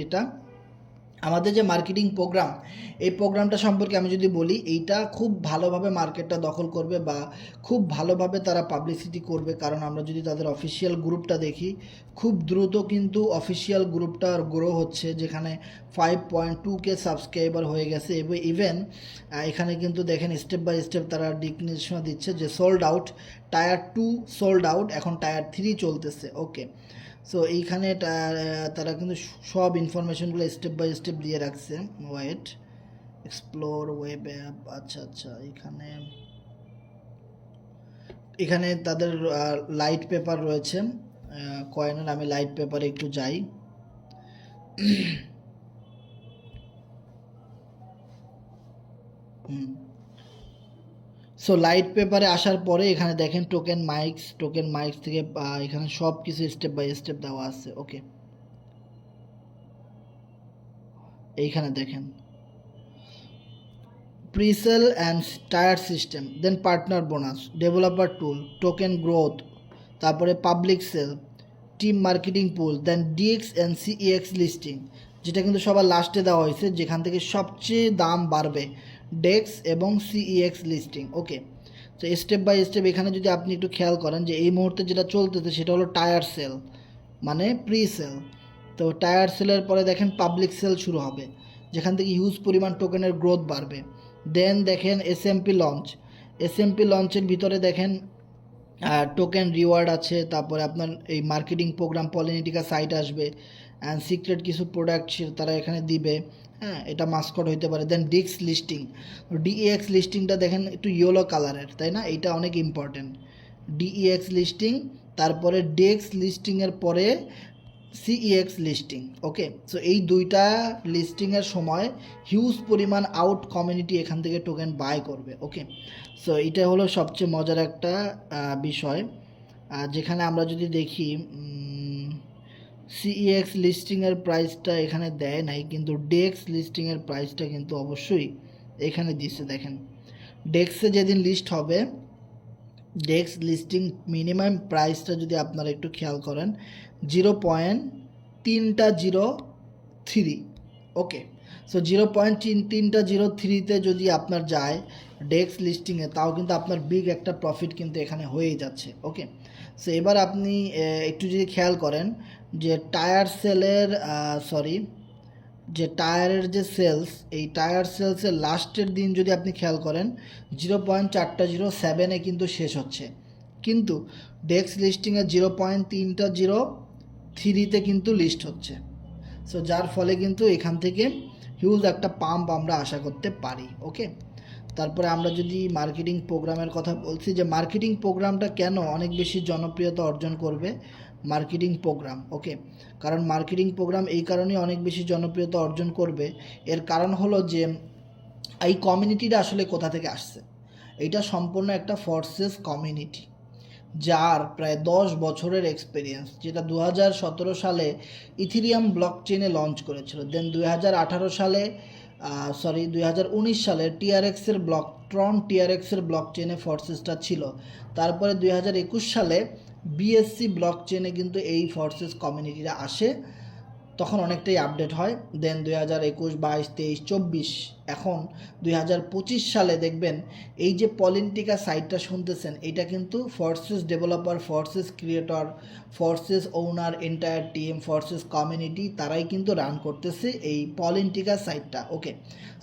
আমাদের যে মার্কেটিং প্রোগ্রাম, এই প্রোগ্রামটা সম্পর্কে আমি যদি বলি, এইটা খুব ভালোভাবে মার্কেটটা দখল করবে বা খুব ভালোভাবে তারা পাবলিসিটি করবে। কারণ আমরা যদি তাদের অফিসিয়াল গ্রুপটা দেখি, খুব দ্রুত কিন্তু অফিসিয়াল গ্রুপটা গ্রো হচ্ছে, যেখানে 5.2K সাবস্ক্রাইবার হয়ে গেছে। এবং ইভেন এখানে কিন্তু দেখেন স্টেপ বাই স্টেপ তারা নির্দেশনা দিচ্ছে যে sold out, tyre 2 sold out, এখন টায়ার 3 চলতেছে। ওকে, সো এইখানে তারা কিন্তু সব ইনফরমেশনগুলো স্টেপ বাই স্টেপ দিয়ে রাখছে। ওয়েট, এক্সপ্লোর ওয়েব অ্যাপ, আচ্ছা আচ্ছা, এখানে তাদের লাইট পেপার রয়েছে কয়েনের। আমি লাইট পেপারে একটু যাই। সো লাইট পেপারে আসার পরে এখানে দেখেন টোকেন মাইক্স থেকে এখানে সব কিছু স্টেপ বাই স্টেপ দেওয়া আছে। ওকে, এইখানে দেখেন presale and tier system, then partner bonus, developer tool, token growth, তারপরে public sale, team marketing pool, then DEX and CEX listing, যেটা কিন্তু সবার লাস্টে দেওয়া হয়েছে, যেখান থেকে সবচেয়ে দাম বাড়বে ডেক্স এবং সিইএক্স লিস্টিং। ওকে, তো স্টেপ বাই স্টেপ এখানে যদি আপনি একটু খেয়াল করেন যে এই মুহূর্তে যেটা চলতেছে সেটা হলো টায়ার সেল, মানে প্রি সেল। তো টায়ার সেলের পরে দেখেন পাবলিক সেল শুরু হবে, যেখান থেকে হিউজ পরিমাণ টোকেনের গ্রোথ বাড়বে। দেন দেখেন এসএমপি লঞ্চ, এসএমপি লঞ্চের ভিতরে দেখেন টোকেন রিওয়ার্ড আছে, তারপরে আপনার এই মার্কেটিং প্রোগ্রাম পলিনেটিকা সাইট আসবে, অ্যান্ড সিক্রেট কিছু প্রোডাক্ট তারা এখানে দিবে। হ্যাঁ, এটা মাস্কট হইতে পারে। দেন ডিক্স লিস্টিং, ডিইএক্স লিস্টিংটা দেখেন একটু ইয়েলো কালারের, তাই না? এটা অনেক ইম্পর্টেন্ট, ডিইএক্স লিস্টিং। তারপরে ডেক্স লিস্টিংয়ের পরে সিইএক্স লিস্টিং। ওকে, সো এই দুইটা লিস্টিংয়ের সময় হিউজ পরিমাণ আউট কমিউনিটি এখান থেকে টোকেন বাই করবে। ওকে, সো এটা হলো সবচেয়ে মজার একটা বিষয়, যেখানে আমরা যদি দেখি সিইএক্স লিস্টিংয়ের প্রাইসটা এখানে দেয় নাই, কিন্তু ডেক্স লিস্টিংয়ের প্রাইসটা কিন্তু অবশ্যই এখানে দিচ্ছে। দেখেন ডেক্সে যেদিন লিস্ট হবে, ডেক্স লিস্টিং মিনিমাম প্রাইসটা যদি আপনারা একটু খেয়াল করেন 0.303। ওকে, সো 0.303-তে যদি আপনার যায় ডেক্স লিস্টিংয়ে, তাও কিন্তু আপনার বিগ একটা প্রফিট কিন্তু এখানে হয়েই যাচ্ছে। ওকে, সো এবার আপনি একটু যদি খেয়াল করেন যে টায়ার সেলের যে টায়ারের যে সেলস, এই টায়ার সেলসের লাস্টের দিন যদি আপনি খেয়াল করেন 0.407-এ কিন্তু শেষ হচ্ছে, কিন্তু ডেক্স লিস্টিংয়ে 0.303-তে কিন্তু লিস্ট হচ্ছে। সো যার ফলে কিন্তু এখান থেকে হিউজ একটা পাম্প আমরা আশা করতে পারি। ওকে, তারপরে আমরা যদি মার্কেটিং প্রোগ্রামের কথা বলছি, যে মার্কেটিং প্রোগ্রামটা কেন অনেক বেশি জনপ্রিয়তা অর্জন করবে মার্কেটিং প্রোগ্রাম। ওকে, কারণ মার্কেটিং প্রোগ্রাম এই কারণেই অনেক বেশি জনপ্রিয়তা অর্জন করবে, এর কারণ হলো যে এই কমিউনিটিটা আসলে কোথা থেকে আসছে। এটা সম্পূর্ণ একটা ফোর্সেস কমিউনিটি, যার প্রায় 10 বছরের এক্সপিরিয়েন্স, যেটা 2017 সালে ইথিরিয়াম ব্লক চেনে লঞ্চ করেছিল। দেন 2018 সালে 2019 সালে টিআরএক্সের ট্রন টিআরএক্সের ব্লক চেনে ফোর্সেসটা ছিল। তারপরে 2021 সালে বিএসসি ব্লক চেনে কিন্তু এই ফোর্সেস কমিউনিটিরা আসে, তখন অনেকটাই আপডেট হয়। দেন 2021, 22, 23, 24, এখন 2025 সালে দেখবেন এই যে পলিন্টিকা সাইটটা শুনতেছেন, এটা কিন্তু forces developer, forces creator, forces owner, entire team, forces community, তারাই কিন্তু রান করতেছে এই পলিন্টিকা সাইটটা। ওকে,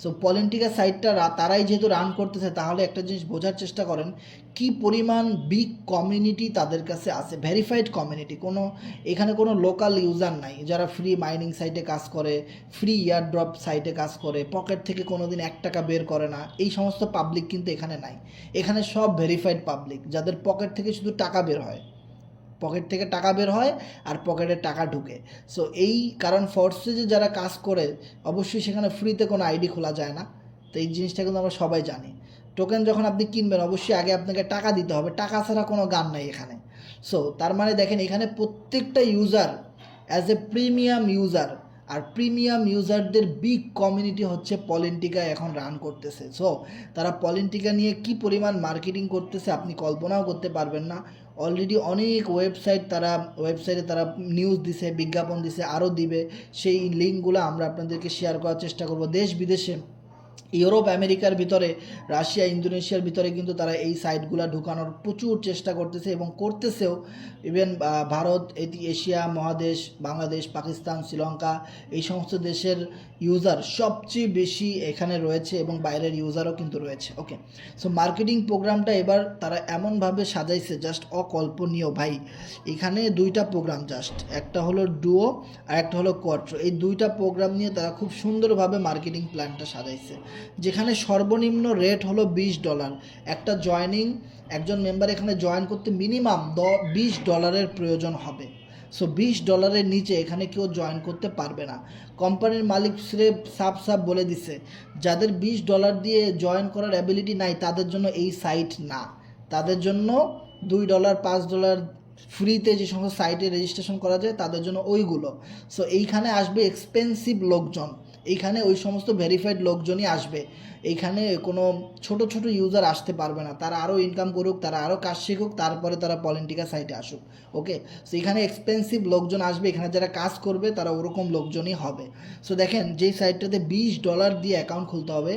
সো পলিন্টিকা সাইটটা তারাই যেহেতু রান করতেছে, তাহলে একটা জিনিস বোঝার চেষ্টা করেন কি পরিমাণ বিগ কমিউনিটি তাদের কাছে আছে, ভেরিফাইড কমিউনিটি। এখানে কোনো লোকাল ইউজার নাই যারা ফ্রি মাইনিং সাইটে কাজ করে, ফ্রি ইয়ারড্রপ সাইটে কাজ করে, পকেট থেকে কোনো দিন 1 টাকা বের করে না, এই সমস্ত পাবলিক কিন্তু এখানে নাই। এখানে সব ভেরিফাইড পাবলিক, যাদের পকেট থেকে শুধু টাকা বের হয়, পকেট থেকে টাকা বের হয় আর পকেটে টাকা ঢুকে। সো এই কারণ ফোর্সেসে যারা কাজ করে, অবশ্যই সেখানে ফ্রিতে কোনো আইডি খোলা যায় না। তো এই জিনিসটা কিন্তু আমরা সবাই জানি। টোকেন যখন আপনি কিনবেন, অবশ্যই আগে আপনাকে টাকা দিতে হবে, টাকা ছাড়া কোনো গান নাই এখানে। সো তার মানে দেখেন এখানে প্রত্যেকটা user as a premium user, আর প্রিমিয়াম ইউজারদের বিগ কমিউনিটি হচ্ছে পলিন্টিকা এখন রান করতেছে। সো তারা পলিন্টিকা নিয়ে কি পরিমাণ মার্কেটিং করতেছে আপনি কল্পনাও করতে পারবেন না। অলরেডি অনেক ওয়েবসাইটে তারা নিউজ দিছে, বিজ্ঞাপন দিছে, আরও দিবে। সেই লিঙ্কগুলো আমরা আপনাদেরকে শেয়ার করার চেষ্টা করব। দেশ বিদেশে, ইউরোপ, আমেরিকার ভিতরে, রাশিয়া, ইন্দোনেশিয়ার ভিতরে কিন্তু তারা এই সাইটগুলো ঢুকানোর প্রচুর চেষ্টা করতেছে এবং করতেছেও। ইভেন ভারত, এশিয়া মহাদেশ, বাংলাদেশ, পাকিস্তান, শ্রীলঙ্কা, এই সমস্ত দেশের ইউজার সবচেয়ে বেশি এখানে রয়েছে এবং বাইরের ইউজারও কিন্তু রয়েছে। ওকে, সো মার্কেটিং প্রোগ্রামটা এবার তারা এমনভাবে সাজাইছে, জাস্ট অকল্পনীয় ভাই। এখানে 2টা প্রোগ্রাম, জাস্ট একটা হলো ডুও আর একটা হলো কোয়াট্রো, এই 2টা প্রোগ্রাম নিয়ে তারা খুব সুন্দরভাবে মার্কেটিং প্ল্যানটা সাজাইছে, যেখানে সর্বনিম্ন রেট হলো $20। একটা একজন মেম্বার এখানে জয়েন করতে মিনিমাম $20 প্রয়োজন হবে। সো $20 নিচে এখানে কেউ জয়েন করতে পারবে না। কোম্পানির মালিক সাফ বলে দিছে, যাদের $20 দিয়ে জয়েন করার অ্যাবিলিটি নাই তাদের জন্য এই সাইট না, তাদের জন্য $2, $5 ফ্রিতে যে সমস্ত সাইটে রেজিস্ট্রেশন করা যায় তাদের জন্য ওইগুলো। সো এইখানে আসবে এক্সপেন্সিভ লোকজন, এইখানে ওই সমস্ত ভেরিফাইড লোকজনই আসবে। এইখানে কোনো ছোট ছোট ইউজার আসতে পারবে না, তারা আরও ইনকাম করুক, তারা আরও কাজ শিখুক, তারপরে তারা পলিন্টিকা সাইটে আসুক। ওকে, সো এখানে এক্সপেন্সিভ লোকজন আসবে, এখানে যারা কাজ করবে তারা ওরকম লোকজনই হবে। সো দেখেন যেই সাইটটাতে $20 দিয়ে অ্যাকাউন্ট খুলতে হবে,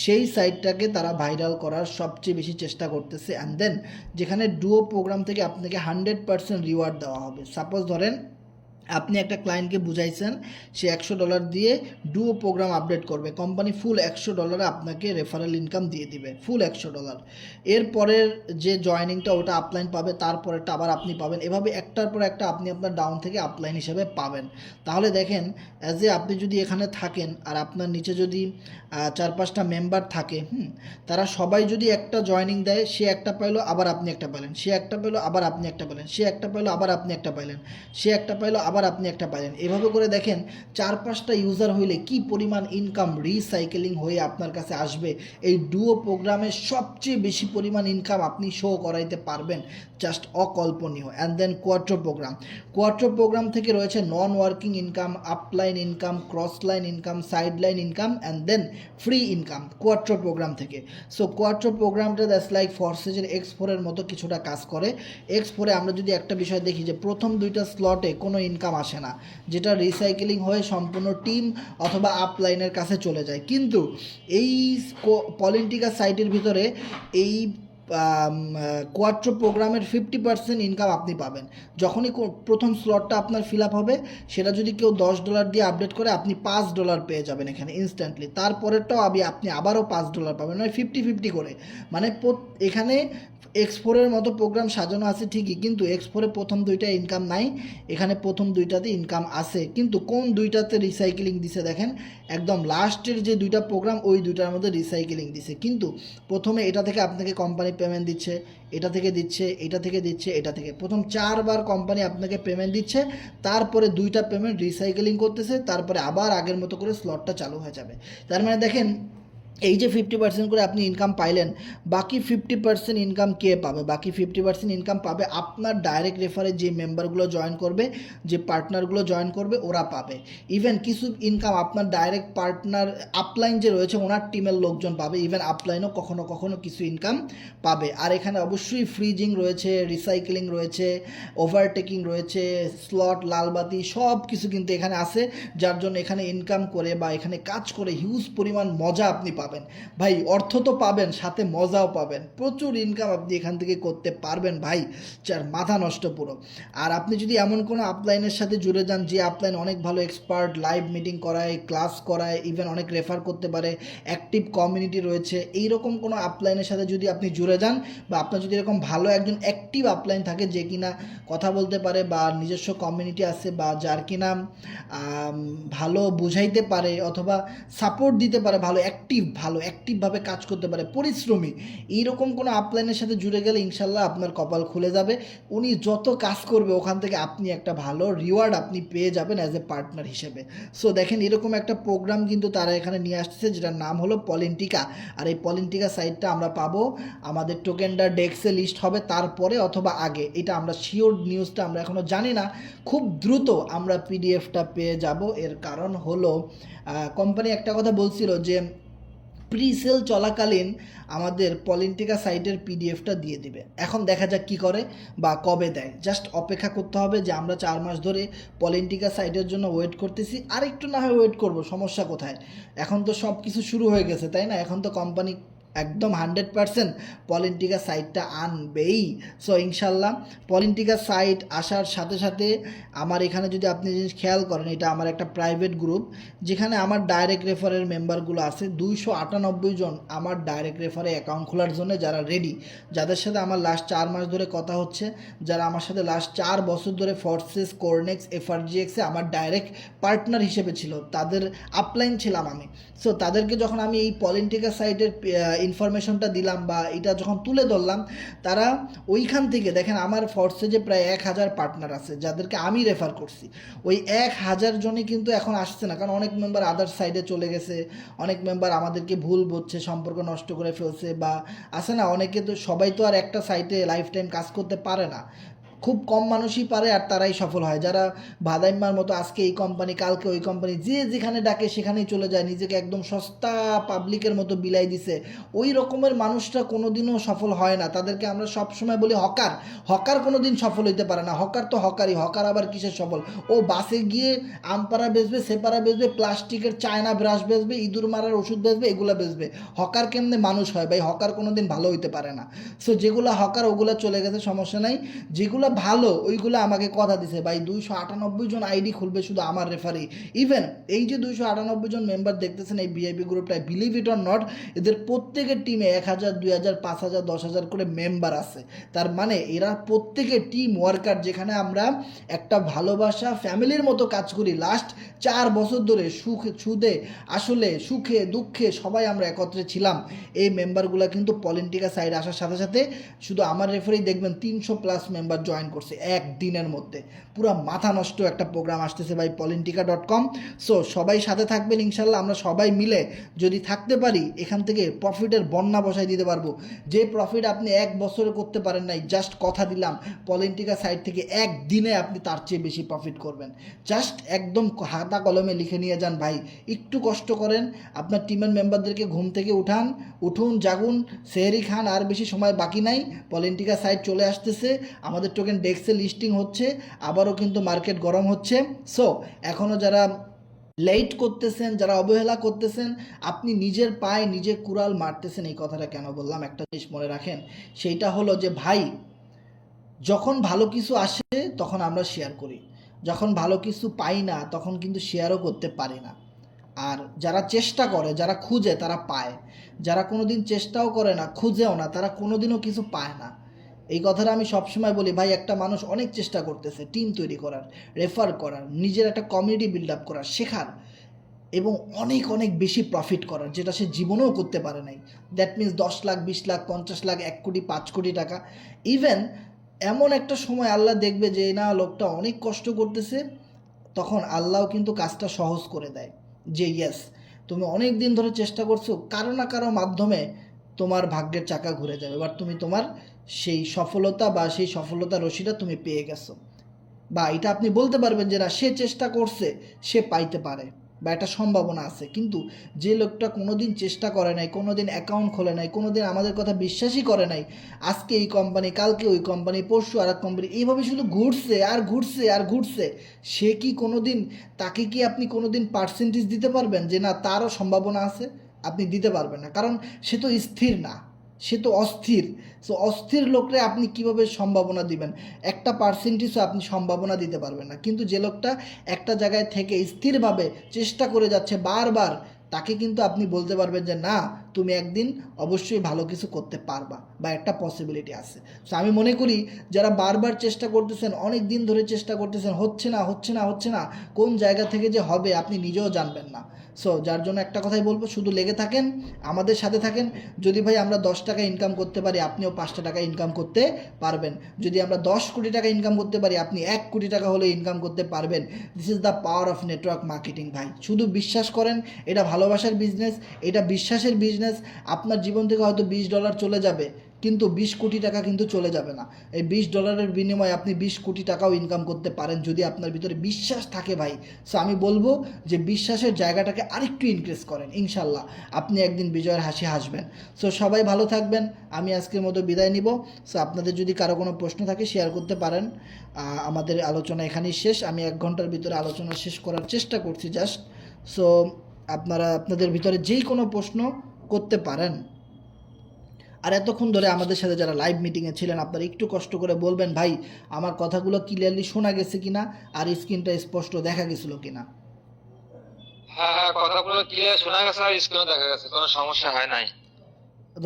সেই সাইটটাকে তারা ভাইরাল করার সবচেয়ে বেশি চেষ্টা করতেছে। অ্যান্ড দেন যেখানে ডুও প্রোগ্রাম থেকে আপনাকে 100% রিওয়ার্ড দেওয়া হবে। সাপোজ ধরেন আপনি একটা ক্লায়েন্টকে বুঝাইছেন, সে $100 দিয়ে ডুও প্রোগ্রাম আপডেট করবে, কোম্পানি ফুল $100 আপনাকে রেফারেল ইনকাম দিয়ে দিবে, ফুল $100। এরপরের যে জয়নিংটা ওটা আপলাইন পাবে, তারপরেরটা আবার আপনি পাবেন, এভাবে একটার পর একটা আপনি আপনার ডাউন থেকে আপলাইন হিসেবে পাবেন। তাহলে দেখেন অ্যাজ এ আপনি যদি এখানে থাকেন আর আপনার নিচে যদি 4-5টা মেম্বার থাকে, তারা সবাই যদি একটা জয়নিং দেয়, সে একটা পাইলো আবার আপনি একটা পাইলেন, সে একটা পাইলো আবার আপনি একটা পাইলেন, সে একটা পাইলো আবার আপনি একটা পাইলেন, সে একটা পাইলো আবার আপনি একটা পাইলেন। এভাবে করে দেখেন 4-5টা ইউজার হইলে কি পরিমাণ ইনকাম রিসাইকেলিং হয়ে আপনার কাছে আসবে। এই ডুও প্রোগ্রামে সবচেয়ে বেশি পরিমাণ ইনকাম আপনি শো করাইতে পারবেন, জাস্ট অকল্পনীয়। অ্যান্ড দেন কোয়াট্রো প্রোগ্রাম থেকে রয়েছে non working income, upline income, cross line income, side line income, and then free income Quattro programme থেকে। সো কোয়াট্রো প্রোগ্রামটা দ্যাটস লাইক ফরসেজের X4-এর মতো কিছুটা কাজ করে। X4-এ আমরা যদি একটা বিষয় দেখি যে প্রথম 2টা স্লটে কোনো ইনকাম আসে না, যেটা রিসাইকেলিং হয়ে সম্পূর্ণ টিম অথবা আপলাইনের কাছে চলে যায়। কিন্তু এই পলিন্টিকা সাইটের ভিতরে এই কোয়াট্রো প্রোগ্রামের 50% ইনকাম আপনি পাবেন। যখনই প্রথম স্লটটা আপনার ফিল আপ হবে, সেটা যদি কেউ $10 দিয়ে আপডেট করে, আপনি $5 পেয়ে যাবেন এখানে ইনস্ট্যান্টলি। তারপরেরটাও আপনি আবারও $5 পাবেন, মানে 50-50 করে। মানে এখানে X4-এর মতো প্রোগ্রাম সাজানো আছে ঠিকই, কিন্তু X4-এ প্রথম 2টা ইনকাম নাই, এখানে প্রথম 2টাতে ইনকাম আছে। কিন্তু কোন 2টাতে রিসাইকেলিং দিছে দেখেন, একদম লাস্টের যে 2টা প্রোগ্রাম, ওই 2টার মধ্যে রিসাইকেলিং দিছে। কিন্তু প্রথমে এটা থেকে আপনাকে কোম্পানি পেমেন্ট দিচ্ছে, এটা থেকে দিচ্ছে, এটা থেকে দিচ্ছে, এটা থেকে, প্রথম 4বার কোম্পানি আপনাকে পেমেন্ট দিচ্ছে, তারপরে 2টা পেমেন্ট রিসাইকেলিং করতেছে, তারপরে আবার আগের মতো করে স্লটটা চালু হয়ে যাবে। তার মানে দেখেন এই যে 50% করে আপনি ইনকাম পাইলেন, বাকি 50% ইনকাম কে পাবে? বাকি 50% ইনকাম পাবে আপনার ডাইরেক্ট রেফারে যে মেম্বারগুলো জয়েন করবে, যে পার্টনারগুলো জয়েন করবে, ওরা পাবে। ইভেন কিছু ইনকাম আপনার ডাইরেক্ট পার্টনার আপলাইন যে রয়েছে ওনার টিমের লোকজন পাবে। ইভেন আপলাইনও কখনো কখনো কিছু ইনকাম পাবে। আর এখানে অবশ্যই ফ্রিজিং রয়েছে, রিসাইকেলিং রয়েছে, ওভারটেকিং রয়েছে, স্লট, লালবাতি, সব কিছু কিন্তু এখানে আছে, যার জন্য এখানে ইনকাম করে বা এখানে কাজ করে হিউজ পরিমাণ মজা আপনি পাবেন। ভাই অর্থ তো পাবেন, সাথে মজাও পাবেন, প্রচুর ইনকাম আপনি এখান থেকে করতে পারবেন ভাই, যার মাথা নষ্ট পুরো। আর আপনি যদি এমন কোনো আপলাইনের সাথে জুড়ে যান, যে আপলাইন অনেক ভালো এক্সপার্ট, লাইভ মিটিং করায়, ক্লাস করায়, ইভেন অনেক রেফার করতে পারে, অ্যাক্টিভ কমিউনিটি রয়েছে, এইরকম কোনো আপলাইনের সাথে যদি আপনি জুড়ে যান, বা আপনার যদি এরকম ভালো একজন অ্যাক্টিভ আপলাইন থাকে, যে কিনা কথা বলতে পারে বা নিজস্ব কমিউনিটি আছে, বা যার কিনা ভালো বুঝাইতে পারে অথবা সাপোর্ট দিতে পারে, ভালো অ্যাক্টিভভাবে কাজ করতে পারে, পরিশ্রমী, এইরকম কোনো আপলাইনের সাথে জুড়ে গেলে ইনশাল্লাহ আপনার কপাল খুলে যাবে। উনি যত কাজ করবে ওখান থেকে আপনি একটা ভালো রিওয়ার্ড আপনি পেয়ে যাবেন অ্যাজ এ পার্টনার হিসেবে। সো দেখেন এরকম একটা প্রোগ্রাম কিন্তু তারা এখানে নিয়ে আসছে, যেটার নাম হলো পলিন্টিকা। আর এই পলিন্টিকা সাইটটা আমরা পাবো আমাদের টোকেনটা ডেক্সে লিস্ট হবে তারপরে অথবা আগে, এটা আমরা শিওর, নিউজটা আমরা এখনও জানি না। খুব দ্রুত আমরা পিডিএফটা পেয়ে যাব। এর কারণ হলো কোম্পানি একটা কথা বলছিল যে প্রিসেল চলাকালীন আমাদের পলিন্টিকা সাইটের পিডিএফটা দিয়ে দিবে। এখন দেখা যাক কী করে বা কবে দেয়, জাস্ট অপেক্ষা করতে হবে। যে আমরা 4 মাস ধরে পলিন্টিকা সাইটের জন্য ওয়েট করতেছি, আর একটু না হয় ওয়েট করব, সমস্যা কোথায়? এখন তো সব কিছু শুরু হয়ে গেছে, তাই না? এখন তো কোম্পানি একদম 100% পলিন্টিকা সাইটটা আনবেই। সো ইনশাল্লাহ পলিন্টিকা সাইট আসার সাথে সাথে আমার এখানে যদি আপনি জিনিস খেয়াল করেন, এটা আমার একটা প্রাইভেট গ্রুপ, যেখানে আমার ডাইরেক্ট রেফারের মেম্বারগুলো আছে 298 জন, আমার ডাইরেক্ট রেফারে অ্যাকাউন্ট খোলার জন্য যারা রেডি, যাদের সাথে আমার লাস্ট 4 মাস ধরে কথা হচ্ছে, যারা আমার সাথে লাস্ট 4 বছর ধরে ফোর্সেস, কোরনেক্স, এফআরজিএক্সে আমার ডাইরেক্ট পার্টনার হিসেবে ছিল, তাদের আপলাইন ছিলাম আমি। সো তাদেরকে যখন আমি এই পলিন্টিকা সাইটের ইনফরমেশনটা দিলাম বা এটা যখন তুলে ধরলাম, তারা ওইখান থেকে দেখেন আমার ফোর্সেজে প্রায় 1000 পার্টনার আছে যাদেরকে আমি রেফার করছি। ওই 1000 জনই কিন্তু এখন আসছে না, কারণ অনেক মেম্বার আদার সাইডে চলে গেছে, অনেক মেম্বার আমাদেরকে ভুল বুঝছে, সম্পর্ক নষ্ট করে ফেলছে, বা আছে না অনেকে, তো সবাই তো আর একটা সাইটে লাইফ টাইম কাজ করতে পারে না। খুব কম মানুষই পারে আর তারাই সফল হয়, যারা ভাদাইম্মার মতো আজকে এই কোম্পানি কালকে ওই কোম্পানি, যে যেখানে ডাকে সেখানেই চলে যায়, নিজেকে একদম সস্তা পাবলিকের মতো বিলাই দিছে, ওই রকমের মানুষরা কোনোদিনও সফল হয় না। তাদেরকে আমরা সবসময় বলি হকার। হকার কোনোদিন সফল হইতে পারে না। হকার তো হকারই, হকার আবার কিসের সফল? ও বাসে গিয়ে আমপাড়া বেচবে, সেপাড়া বেচবে, প্লাস্টিকের চায়না ব্রাশ বেচবে, ইঁদুর মারার ওষুধ বেচবে, এগুলো বেচবে। হকার কেমনে মানুষ হয় ভাই? হকার কোনোদিন ভালো হইতে পারে না। সো যেগুলো হকার ওগুলো চলে গেছে, সমস্যা নাই। যেগুলো ভালো ওইগুলো আমাকে কথা দিছে ভাই, 298 জন আইডি খুলবে শুধু আমার রেফারি। ইভেন এই যে 298 জন মেম্বার দেখতেছেন এই ভিআইপি গ্রুপটায়, বিলিভ ইট অর নট, এদের প্রত্যেকের টিমে 1000, 2000, 5000, 10,000 করে মেম্বার আছে। তার মানে এরা প্রত্যেকে টিম ওয়ার্কার, যেখানে আমরা একটা ভালোবাসা ফ্যামিলির মতো কাজ করি। লাস্ট 4 বছর ধরে সুদে আসলে সুখে দুঃখে সবাই আমরা একত্রে ছিলাম। এই মেম্বারগুলো কিন্তু পলিটিকা সাইড আসার সাথে সাথে শুধু আমার রেফারি দেখবেন 300+ মেম্বার জয়েন করছে একদিনের মধ্যে। পুরো মাথা নষ্ট একটা প্রোগ্রাম আসতেছে ভাই politica.com। সো সবাই সাথে থাকবেন ইনশাল্লাহ। আমরা সবাই মিলে যদি থাকতে পারি এখান থেকে প্রফিটের বন্যা বসাই দিতে পারবো। যে প্রফিট আপনি 1 বছরে করতে পারেন নাই, জাস্ট কথা দিলাম পলিটিকা সাইড থেকে একদিনে আপনি তার চেয়ে বেশি প্রফিট করবেন। জাস্ট একদম হাতা কলমে লিখে নিয়ে যান ভাই। একটু কষ্ট করেন, আপনার টিমের মেম্বারদেরকে ঘুম থেকে উঠুন, জাগুন, সেহরি খান, আর বেশি সময় বাকি নাই। পলিটিকা সাইট চলে আসতেছে, আমাদের টোকেন ডেক্সে লিস্টিং হচ্ছে, আবারও কিন্তু মার্কেট গরম হচ্ছে। সো এখনও যারা লেট করতেছেন, যারা অবহেলা করতেছেন, আপনি নিজের পায়ে নিজে কুড়াল মারতেছেন। এই কথাটা কেন বললাম একটা জিনিস মনে রাখেন, সেইটা হলো যে ভাই, যখন ভালো কিছু আসে তখন আমরা শেয়ার করি, যখন ভালো কিছু পাই না তখন কিন্তু শেয়ারও করতে পারি না। আর যারা চেষ্টা করে, যারা খুঁজে, তারা পায়। যারা কোনো দিন চেষ্টাও করে না, খুঁজেও না, তারা কোনো দিনও কিছু পায় না। এই কথাটা আমি সবসময় বলি ভাই, একটা মানুষ অনেক চেষ্টা করতেছে টিম তৈরি করার, রেফার করার, নিজের একটা কমিউনিটি বিল্ড আপ করার, শেখার, এবং অনেক অনেক বেশি প্রফিট করার, যেটা সে জীবনেও করতে পারে নাই। দ্যাট মিনস 10 লাখ, 20 লাখ, 50 লাখ, 1 কোটি, 5 কোটি টাকা। ইভেন এমন একটা সময় আল্লাহ দেখবে যে না, লোকটা অনেক কষ্ট করতেছে, তখন আল্লাহও কিন্তু কাজটা সহজ করে দেয়। যে ইয়েস, তুমি অনেক দিন ধরে চেষ্টা করছো, কারো না কারো মাধ্যমে তোমার ভাগ্যের চাকা ঘুরে যাবে, এবার তুমি তোমার সেই সফলতা বা সেই সফলতার রশিটা তুমি পেয়ে গেছো। বা এটা আপনি বলতে পারবেন যে না, সে চেষ্টা করছে, সে পাইতে পারে, বা একটা সম্ভাবনা আছে। কিন্তু যে লোকটা কোনো দিন চেষ্টা করে নাই, কোনো দিন অ্যাকাউন্ট খোলে নাই, কোনো দিন আমাদের কথা বিশ্বাসই করে নাই, আজকে এই কোম্পানি, কালকে ওই কোম্পানি, পরশু আর এক কোম্পানি, এইভাবে শুধু ঘুরছে আর ঘুরছে আর ঘুরছে, সে কি কোনো দিন, তাকে কি আপনি কোনো দিন পার্সেন্টেজ দিতে পারবেন যে না তারও সম্ভাবনা আছে? আপনি দিতে পারবেন না, কারণ সে তো স্থির না, সে তো অস্থির। সো অস্থির লোকরে আপনি কিভাবে সম্ভাবনা দিবেন? একটা পার্সেন্টেজও আপনি সম্ভাবনা দিতে পারবেন না। কিন্তু যে লোকটা একটা জায়গায় থেকে স্থিরভাবে চেষ্টা করে যাচ্ছে বারবার, তাকে কিন্তু আপনি বলতে পারবেন যে না, তুমি একদিন অবশ্যই ভালো কিছু করতে পারবা, বা একটা পসিবিলিটি আছে। সো আমি মনে করি যারা বারবার চেষ্টা করতেছেন, অনেক দিন ধরে চেষ্টা করতেছেন, হচ্ছে না হচ্ছে না হচ্ছে না, কোন জায়গা থেকে যে হবে আপনি নিজেও জানবেন না। সো যার জন্য একটা কথাই বলবো, শুধু লেগে থাকেন, আমাদের সাথে থাকেন। যদি ভাই আমরা 10 টাকা ইনকাম করতে পারি, আপনিও 5টা টাকা ইনকাম করতে পারবেন। যদি আমরা 10 কোটি টাকা ইনকাম করতে পারি, আপনি 1 কোটি টাকা হলে ইনকাম করতে পারবেন। This is the power of network marketing ভাই। শুধু বিশ্বাস করেন, এটা ভালোবাসার বিজনেস, এটা বিশ্বাসের বিজনেস। আপনার জীবন থেকে হয়তো $20 চলে যাবে, কিন্তু 20 কোটি টাকা কিন্তু চলে যাবে না। এই $20 বিনিময়ে আপনি 20 কোটি টাকাও ইনকাম করতে পারেন, যদি আপনার ভিতরে বিশ্বাস থাকে ভাই। সো আমি বলবো যে বিশ্বাসের জায়গাটাকে আরেকটু ইনক্রিজ করেন, ইনশাল্লাহ আপনি একদিন বিজয়ের হাসি হাসবেন। সো সবাই ভালো থাকবেন, আমি আজকের মতো বিদায় নিব। সো আপনাদের যদি কারো কোনো প্রশ্ন থাকে শেয়ার করতে পারেন। আমাদের আলোচনা এখানেই শেষ। আমি 1 ঘন্টার ভিতরে আলোচনা শেষ করার চেষ্টা করছি জাস্ট। সো আপনারা আপনাদের ভিতরে যেই কোনো প্রশ্ন করতে পারেন। আর এতক্ষণ ধরে আমাদের সাথে যারা লাইভ মিটিংয়ে ছিলেন, আপনারা একটু কষ্ট করে বলবেন ভাই আমার কথাগুলো ক্লিয়ারলি শোনা গেছে কিনা, আর স্ক্রিনটা স্পষ্ট দেখা গেছিল কিনা। হ্যাঁ হ্যাঁ, কথাগুলো ক্লিয়ার শোনা গেছে আর স্ক্রিনও দেখা গেছে, কোনো সমস্যা হয় নাই।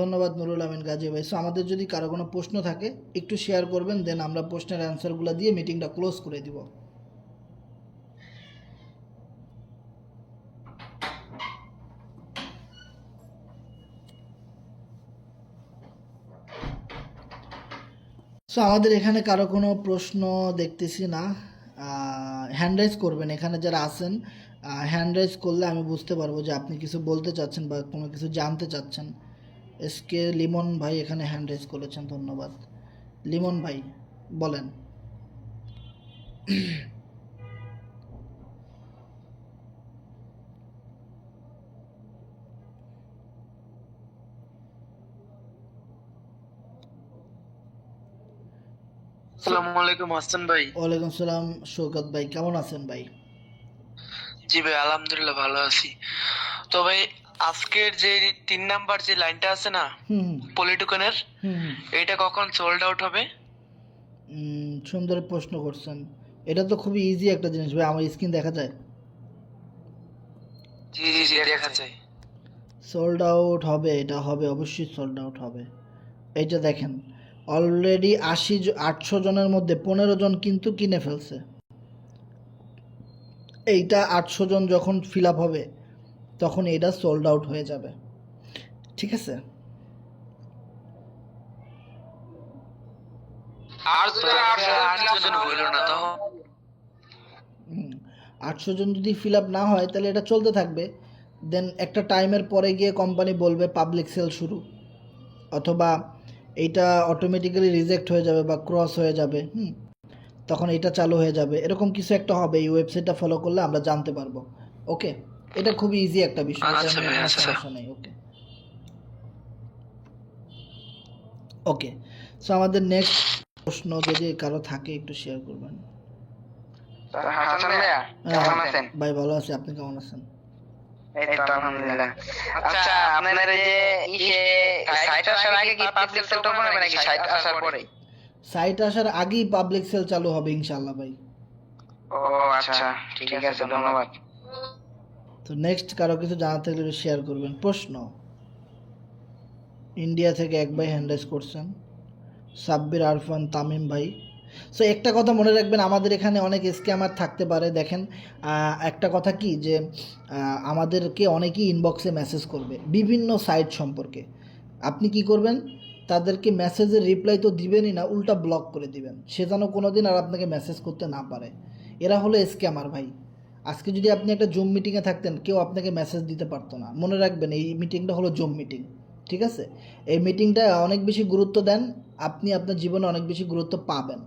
ধন্যবাদ নুরুল আমিন গাজী ভাই। সো আমাদের যদি কারো কোনো প্রশ্ন থাকে একটু শেয়ার করবেন, দেন আমরা প্রশ্নের অ্যান্সারগুলো দিয়ে মিটিংটা ক্লোজ করে দিব। সো আমাদের এখানে কারো কোনো প্রশ্ন দেখতেছি না। হ্যান্ড রাইজ করবেন এখানে যারা আছেন, হ্যান্ড রাইজ করলে আমি বুঝতে পারবো যে আপনি কিছু বলতে চাচ্ছেন বা কোনো কিছু জানতে চাচ্ছেন। এসকে লিমন ভাই এখানে হ্যান্ড রাইজ করেছেন, ধন্যবাদ লিমন ভাই, বলেন। আসসালামু আলাইকুম হাসান ভাই। ওয়ালাইকুম সালাম শৌকত ভাই, কেমন আছেন ভাই? জি ভাই, আলহামদুলিল্লাহ ভালো আছি। তো ভাই, আজকের যে 3 নাম্বার যে লাইনটা আছে না হুম পলিটোকেনের, হুম হুম এটা কখন সোল্ড আউট হবে? সুন্দর প্রশ্ন করছেন। এটা তো খুবই ইজি একটা জিনিস ভাই, আমার স্ক্রিন দেখা যায়। জি জি জি, দেখা যায়। সোল্ড আউট হবে, এটা হবে, অবশ্যই সোল্ড আউট হবে। এইটা দেখেন, অলরেডি 800 জনের মধ্যে 15 জন কিন্তু কিনে ফেলছে। এইটা 800 জন যখন ফিল আপ হবে তখন এটা সোল্ড আউট হয়ে যাবে, ঠিক আছে? আর যদি তো 800 8 জন হইলো না তখন? 800 জন যদি ফিল আপ না হয় তাহলে এটা চলতে থাকবে। দেন একটা টাইমের পরে গিয়ে কোম্পানি বলবে পাবলিক সেল শুরু, অথবা এইটা অটোমেটিক্যালি রিজেক্ট হয়ে যাবে বা ক্রস হয়ে যাবে। তখন এটা চালু হয়ে যাবে, এরকম কিছু একটা হবে। এই ওয়েবসাইটটা ফলো করলে আমরা জানতে পারবো। ওকে, এটা খুবই ইজি একটা বিষয়, এটা আচ্ছা নিয়ে ভাই, কোনো আচ্ছা। সমস্যা নেই। ওকে ওকে, সো আমাদের নেক্সট প্রশ্ন যদি কারো থাকে একটু শেয়ার করবেন। হাসান ভাইয়া কেমন আছেন? ভাই ভালো আছি, আপনি কেমন আছেন? এই তো আলহামদুলিল্লাহ। আচ্ছা, আপনার এই যে ইসে সাইট আসার আগে কি পাবলিক সেল ওপেন হবে নাকি সাইট আসার পরে? সাইট আসার আগেই পাবলিক সেল চালু হবে ইনশাআল্লাহ ভাই। ও আচ্ছা, ঠিক আছে, ধন্যবাদ। তো নেক্সট কারো কিছু জানা থাকলে শেয়ার করবেন। প্রশ্ন, ইন্ডিয়া থেকে এক ভাই হ্যান্ড রাইজ করছেন, সাব্বির আরফান তামিম ভাই। সো একটা কথা মনে রাখবেন, আমাদের এখানে অনেক স্ক্যামার থাকতে পারে। দেখেন, একটা কথা কি যে আমাদেরকে অনেকেই ইনবক্সে মেসেজ করবে বিভিন্ন সাইট সম্পর্কে। আপনি কি করবেন, তাদেরকে মেসেজের রিপ্লাই তো দিবেনই না, উল্টা ব্লক করে দিবেন, সে যেন কোনো দিন আর আপনাকে মেসেজ করতে না পারে। এরা হলো স্ক্যামার ভাই। আজকে যদি আপনি একটা জুম মিটিংয়ে থাকতেন, কেউ আপনাকে মেসেজ দিতে পারতো না। মনে রাখবেন, এই মিটিংটা হলো জুম মিটিং, ঠিক আছে? এই মিটিংটা অনেক বেশি গুরুত্ব দেন, আপনি আপনার জীবনে অনেক বেশি গুরুত্ব পাবেন।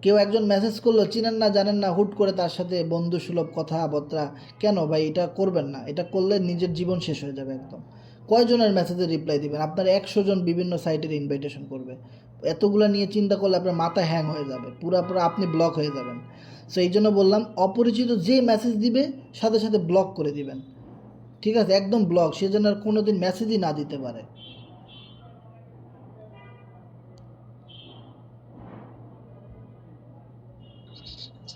কেউ একজন মেসেজ করলো, চিনেন না জানেন না, হুট করে তার সাথে বন্ধু সুলভ কথাবার্তা, কেন ভাই এটা করবেন না। এটা করলে নিজের জীবন শেষ হয়ে যাবে একদম। কয়জনের মেসেজে রিপ্লাই দিবেন? আপনার 100 জন বিভিন্ন সাইটের ইনভাইটেশন করবে। এতগুলো নিয়ে চিন্তা করলে আপনার মাথা হ্যাং হয়ে যাবে, পুরো আপনি ব্লক হয়ে যাবেন। সো এই জন্য বললাম, অপরিচিত যে মেসেজ দিবে সাথে সাথে ব্লক করে দিবেন, ঠিক আছে? একদম ব্লক, সে যেন আর কোনো দিন মেসেজই না দিতে পারে।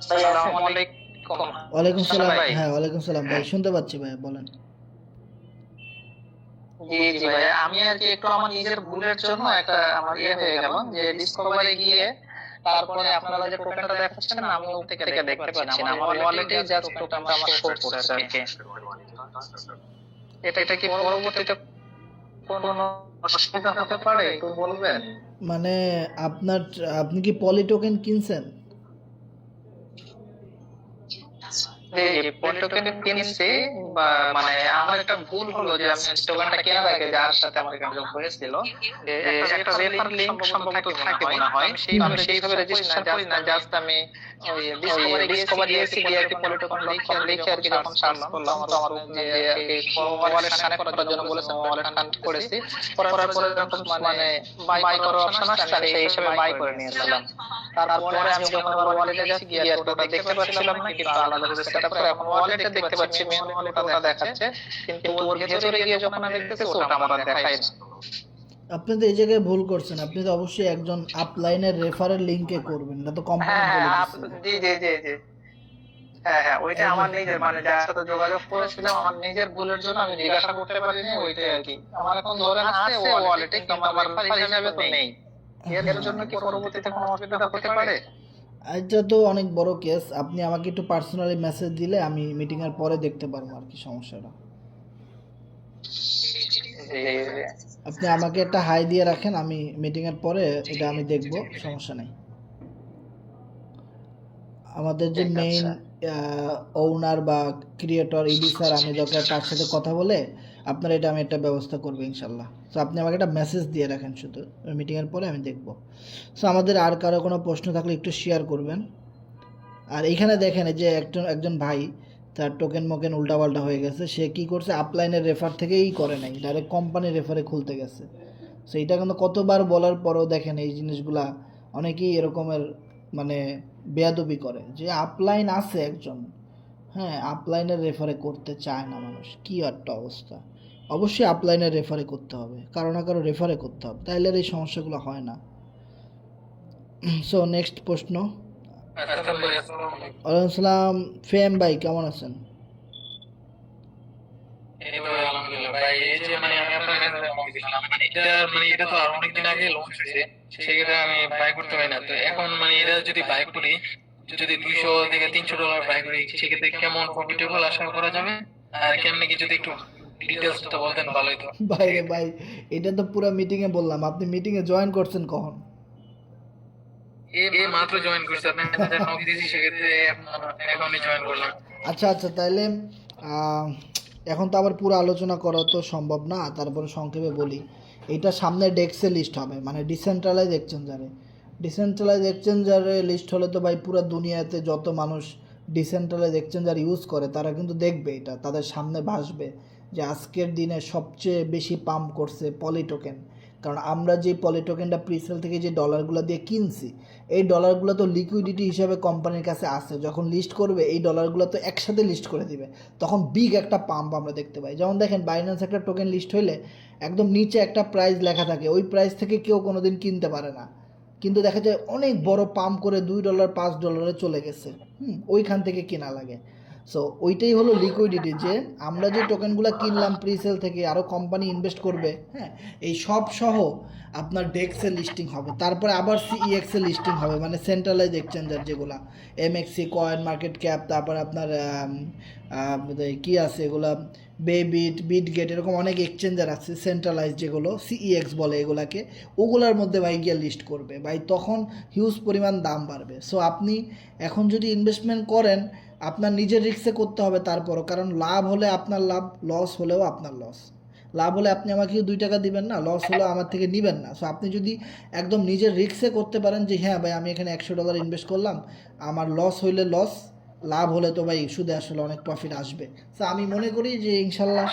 আসসালামু আলাইকুম। ওয়ালাইকুম সালাম। ভাই। হ্যাঁ ওয়ালাইকুম সালাম ভাই, শুনতে পাচ্ছি ভাই, বলেন। জি জি ভাই, আমি আর কি একটু আমার নিজের ভুলের জন্য একটা আমার হয়ে গেল যে ডিসকভারি গিয়ে তারপরে আপনারা যে টোকেনটা দেখাচ্ছেন না, আমি ওর থেকে দেখতে পাচ্ছি না। আমার ওয়ালেটে জাস্ট টোকেনটা আমার শো করছে আর কি। এটা কি পরবর্তীতে কোনো অসুবিধা হতে পারে, একটু বলবেন? মানে আপনি কি পলি টোকেন কিনছেন? যে টোকেন কিনছি, বা মানে আমার একটা ভুল হলো যে আমি টোকেনটা কেনার আগে যার সাথে আমার যোগাযোগ হয়েছিল, যে একটা রেফার লিংক সম্ভবত থাকে মনে হয়, আমি সেইভাবে রেজিস্ট্রেশন করি না, জাস্ট আমি ওই ডিসকভারি গিয়েছি, গিয়ে আর কি পলিটোকেন লিখে আর কি যখন সার্চ করলাম, তো আমার যে ওয়ালেট কানেক্ট করার জন্য বলেছে, ওয়ালেট কানেক্ট করেছি। করার পরে যখন মানে বাই করার অপশন আসছে, আমি সেই হিসেবে বাই করে নিয়েছিলাম। তারপরে আমি যখন আমার ওয়ালেটে যাচ্ছি, গিয়ে ওটা দেখতে পাচ্ছিলাম না, কিন্তু আলাদা করে সেটআপ করে এখন ওয়ালেটে দেখতে পাচ্ছি, মেন ওয়ালেটটা দেখাচ্ছে, কিন্তু ওর ভেতরে গিয়ে যখন আমি দেখতেছি ওটা আমার আর দেখাই না। আপনি তো এই জায়গায় ভুল করছেন, আপনি তো অবশ্যই একজন আপলাইনের রেফারেল লিংকে করবেন, এটা তো কোম্পানি হ্যাঁ বলে হ্যাঁ, দিচ্ছে। জি জি জি জি, হ্যাঁ হ্যাঁ, ওইটা আমার নিজের মানে যার সাথে যোগাযোগ করেছিলাম, আমার নিজের ভুলের জন্য আমি জিজ্ঞাসা করতে পারিনি, ওইটাই আর কি। আমার এখন ধরে আছে ওয়ালেটে, কিন্তু আমার রেফার হিসাবে তো নেই। এর জন্য কি পরবর্তীতে কোনো অসুবিধা হতে পারে? এটা তো অনেক বড় কেস, আপনি আমাকে একটু পার্সোনালি মেসেজ দিলে আমি মিটিংয়ের পরে দেখতে পারবো আর কি সমস্যাটা। আপনি আমাকে একটা হাই দিয়ে রাখেন, আমি মিটিংয়ের পরে এটা আমি দেখব, সমস্যা নেই। আমাদের যে মেইন ওনার বা ক্রিয়েটর ইডি স্যার, আমি দরকার তার সাথে কথা বলে আপনার এটা আমি একটা ব্যবস্থা করবো ইনশাল্লাহ। সো আপনি আমাকে একটা মেসেজ দিয়ে রাখেন, শুধু মিটিংয়ের পরে আমি দেখব। সো আমাদের আর কারো কোনো প্রশ্ন থাকলে একটু শেয়ার করবেন। আর এইখানে দেখেন এই যে একজন ভাই তার টোকেন মোকেন উল্টাপাল্টা হয়ে গেছে, সে কি করছে আপলাইনের রেফার থেকেই করে নাই, ডাইরেক্ট কোম্পানির রেফারে খুলতে গেছে। সো এইটা কিন্তু কতবার বলার পরও দেখেন এই জিনিসগুলা অনেকেই এরকমের মানে বেয়াদবি করে, যে আপলাইন আছে একজন, হ্যাঁ আপলাইনের রেফারে করতে চায় না মানুষ, কি একটা অবস্থা। অবশ্যই আপলাইনের রেফারে করতে হবে, কারো না কারো রেফারে করতে হবে, তাইলে আর এই সমস্যাগুলো হয় না। সো নেক্সট প্রশ্ন। আচ্ছা ভাই, আসসালামু আলাইকুম। ওয়ালাইকুম আসসালাম। ফেম ভাই কেমন আছেন? এই ভাই আলহামদুলিল্লাহ ভাই, এই যে মানে আমি আপনার কাছে লঞ্চ দিলাম, মানে এটা তো আর অনেকদিন আগে লঞ্চ হয়েছে, সেক্ষেত্রে আমি বাই করতে পারি না। তো এখন মানে এটা যদি বাই করি, যদি 200 থেকে $300 বাই করি, সেক্ষেত্রে কেমন প্রফিটেবল আশা করা যাবে, আর কেমনে কি যদি একটু ডিটেলস তো বলতেন ভালো হতো। ভাই রে ভাই, এটা তো পুরো মিটিংয়ে বললাম, আপনি মিটিংয়ে জয়েন করছেন কখন? এই মাত্র জয়েন করছি, আপনি নক দিয়েছি, সেক্ষেত্রে এখনই জয়েন করলাম। আচ্ছা আচ্ছা, তাইলে আহ, এখন তো আবার পুরো আলোচনা করা তো সম্ভব না, তারপরে সংক্ষেপে বলি। এটা সামনে ডেক্সে লিস্ট হবে, মানে ডিসেন্ট্রালাইজ এক্সচেঞ্জারে লিস্ট হলে তো ভাই পুরো দুনিয়াতে যত মানুষ ডিসেন্ট্রালাইজ এক্সচেঞ্জার ইউজ করে তারা কিন্তু দেখবে, এটা তাদের সামনে ভাসবে যে আজকের দিনে সবচেয়ে বেশি পাম্প করছে পলি টোকেন। কারণ আমরা যে পলি টোকেনটা প্রিসেল থেকে যে ডলারগুলো দিয়ে কিনছি, এই ডলারগুলো তো লিকুইডিটি হিসাবে কোম্পানির কাছে আছে, যখন লিস্ট করবে এই ডলারগুলো তো একসাথে লিস্ট করে দিবে, তখন বিগ একটা পাম্প আমরা দেখতে পাই। যেমন দেখেন বাইন্যান্স একটা টোকেন লিস্ট হইলে একদম নিচে একটা প্রাইস লেখা থাকে, ওই প্রাইস থেকে কেউ কোনোদিন কিনতে পারে না, কিন্তু দেখা যায় অনেক বড় পাম্প করে $2 $5 চলে গেছে, ওইখান থেকে কেনা লাগে। সো ওইটাই হলো লিকুইডিটি, যে আমরা যে টোকেনগুলো কিনলাম প্রিসেল থেকে, আরও কোম্পানি ইনভেস্ট করবে, হ্যাঁ এই সব সহ আপনার ডেক্সে লিস্টিং হবে, তারপরে আবার সিইএক্সে লিস্টিং হবে, মানে সেন্ট্রালাইজ এক্সচেঞ্জার যেগুলো এমএক্সি, কয়েন মার্কেট ক্যাপ, তারপর আপনার কি আছে এগুলা, বিটগেট, এরকম অনেক এক্সচেঞ্জার আছে সেন্ট্রালাইজ যেগুলো সিইএক্স বলে এগুলাকে, ওগুলার মধ্যে ভাই গিয়ে লিস্ট করবে ভাই, তখন হিউজ পরিমাণ দাম বাড়বে। সো আপনি এখন যদি ইনভেস্টমেন্ট করেন আপনার নিজের রিস্কে করতে হবে তারপরও, কারণ লাভ হলে আপনার লাভ, লস হলেও আপনার লস। লাভ হলে আপনি আমাকে $2 দিবেন না, লস হলেও আমার থেকে নেবেন না। সো আপনি যদি একদম নিজের রিস্কে করতে পারেন যে হ্যাঁ ভাই আমি এখানে $100 ইনভেস্ট করলাম, আমার লস হইলে লস, লাভ হলে তো ভাই সুদে আসলে অনেক প্রফিট আসবে। সো আমি মনে করি যে ইনশাল্লাহ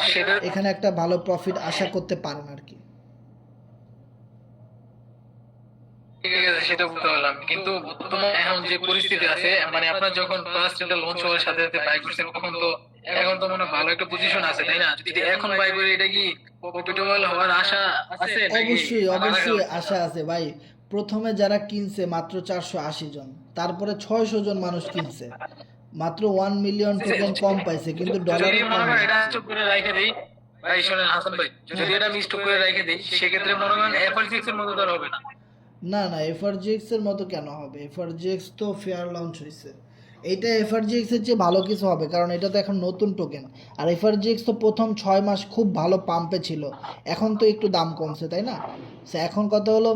এখানে একটা ভালো প্রফিট আশা করতে পারেন আর কি। ঠিক আছে, সেটা বুঝতে পারলাম, কিন্তু বর্তমানে এখন যে পরিস্থিতি আছে, মানে আপনার যখন ফার্স্ট এটা লঞ্চ হওয়ার সাথে সাথে বাই করছেন, এখন তো মনে হয় ভালো একটা পজিশন আছে, তাই না? যদি এখন বাই করে, এটা কি প্রফিটেবল হওয়ার আশা আছে নাকি? অবশ্যই আশা আছে ভাই। প্রথমে যারা কিনছে মাত্র 480 জন, তারপরে 600 জন মানুষ কিনছে, মাত্র 1 মিলিয়ন টোকেন কম পাইছে, কিন্তু ডলার যদি মনে করেন এটা স্টক করে রেখে দেই, ভাই শোনেন হাসান ভাই, যদি এটা আমি স্টক করে রেখে দেই, সেক্ষেত্রে মনে করেন FRGX এর মতো তো আর হবে না। না না, এফআরজিএক্স এর মতো কেন হবে? এফআরজিএক্স তো ফেয়ার লঞ্চ হয়েছে, এইটা এফআরজিএক্স এর চেয়ে ভালো কিছু হবে, কারণ এটা তো এখন নতুন টোকেন। আর এফআরজিএক্স তো প্রথম 6 মাস খুব ভালো পাম্পে ছিল, এখন তো একটু দাম কমছে, তাই না? সো এখন কথা হলো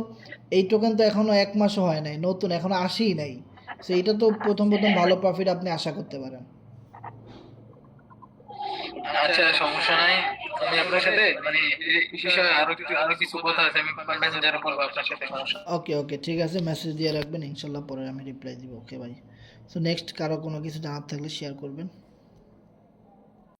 এই টোকেন তো এখনো 1 মাসও হয় নাই, নতুন এখনো আসেই নাই। সো এটা তো প্রথম ভালো প্রফিট আপনি আশা করতে পারেন। আচ্ছা, সমস্যা নাই, আমি আপনার সাথে মানে এই বিষয়ে আরো কিছু কথা আছে, আমি মেসেঞ্জারে বলবো আপনার সাথে, সমস্যা নেই। ওকে ঠিক আছে, মেসেজ দিয়ে রাখবেন, ইনশাল্লাহ পরে আমি রিপ্লাই দিব। ওকে ভাই। সো নেক্সট কারো কোনো কিছু জানার থাকলে শেয়ার করবেন।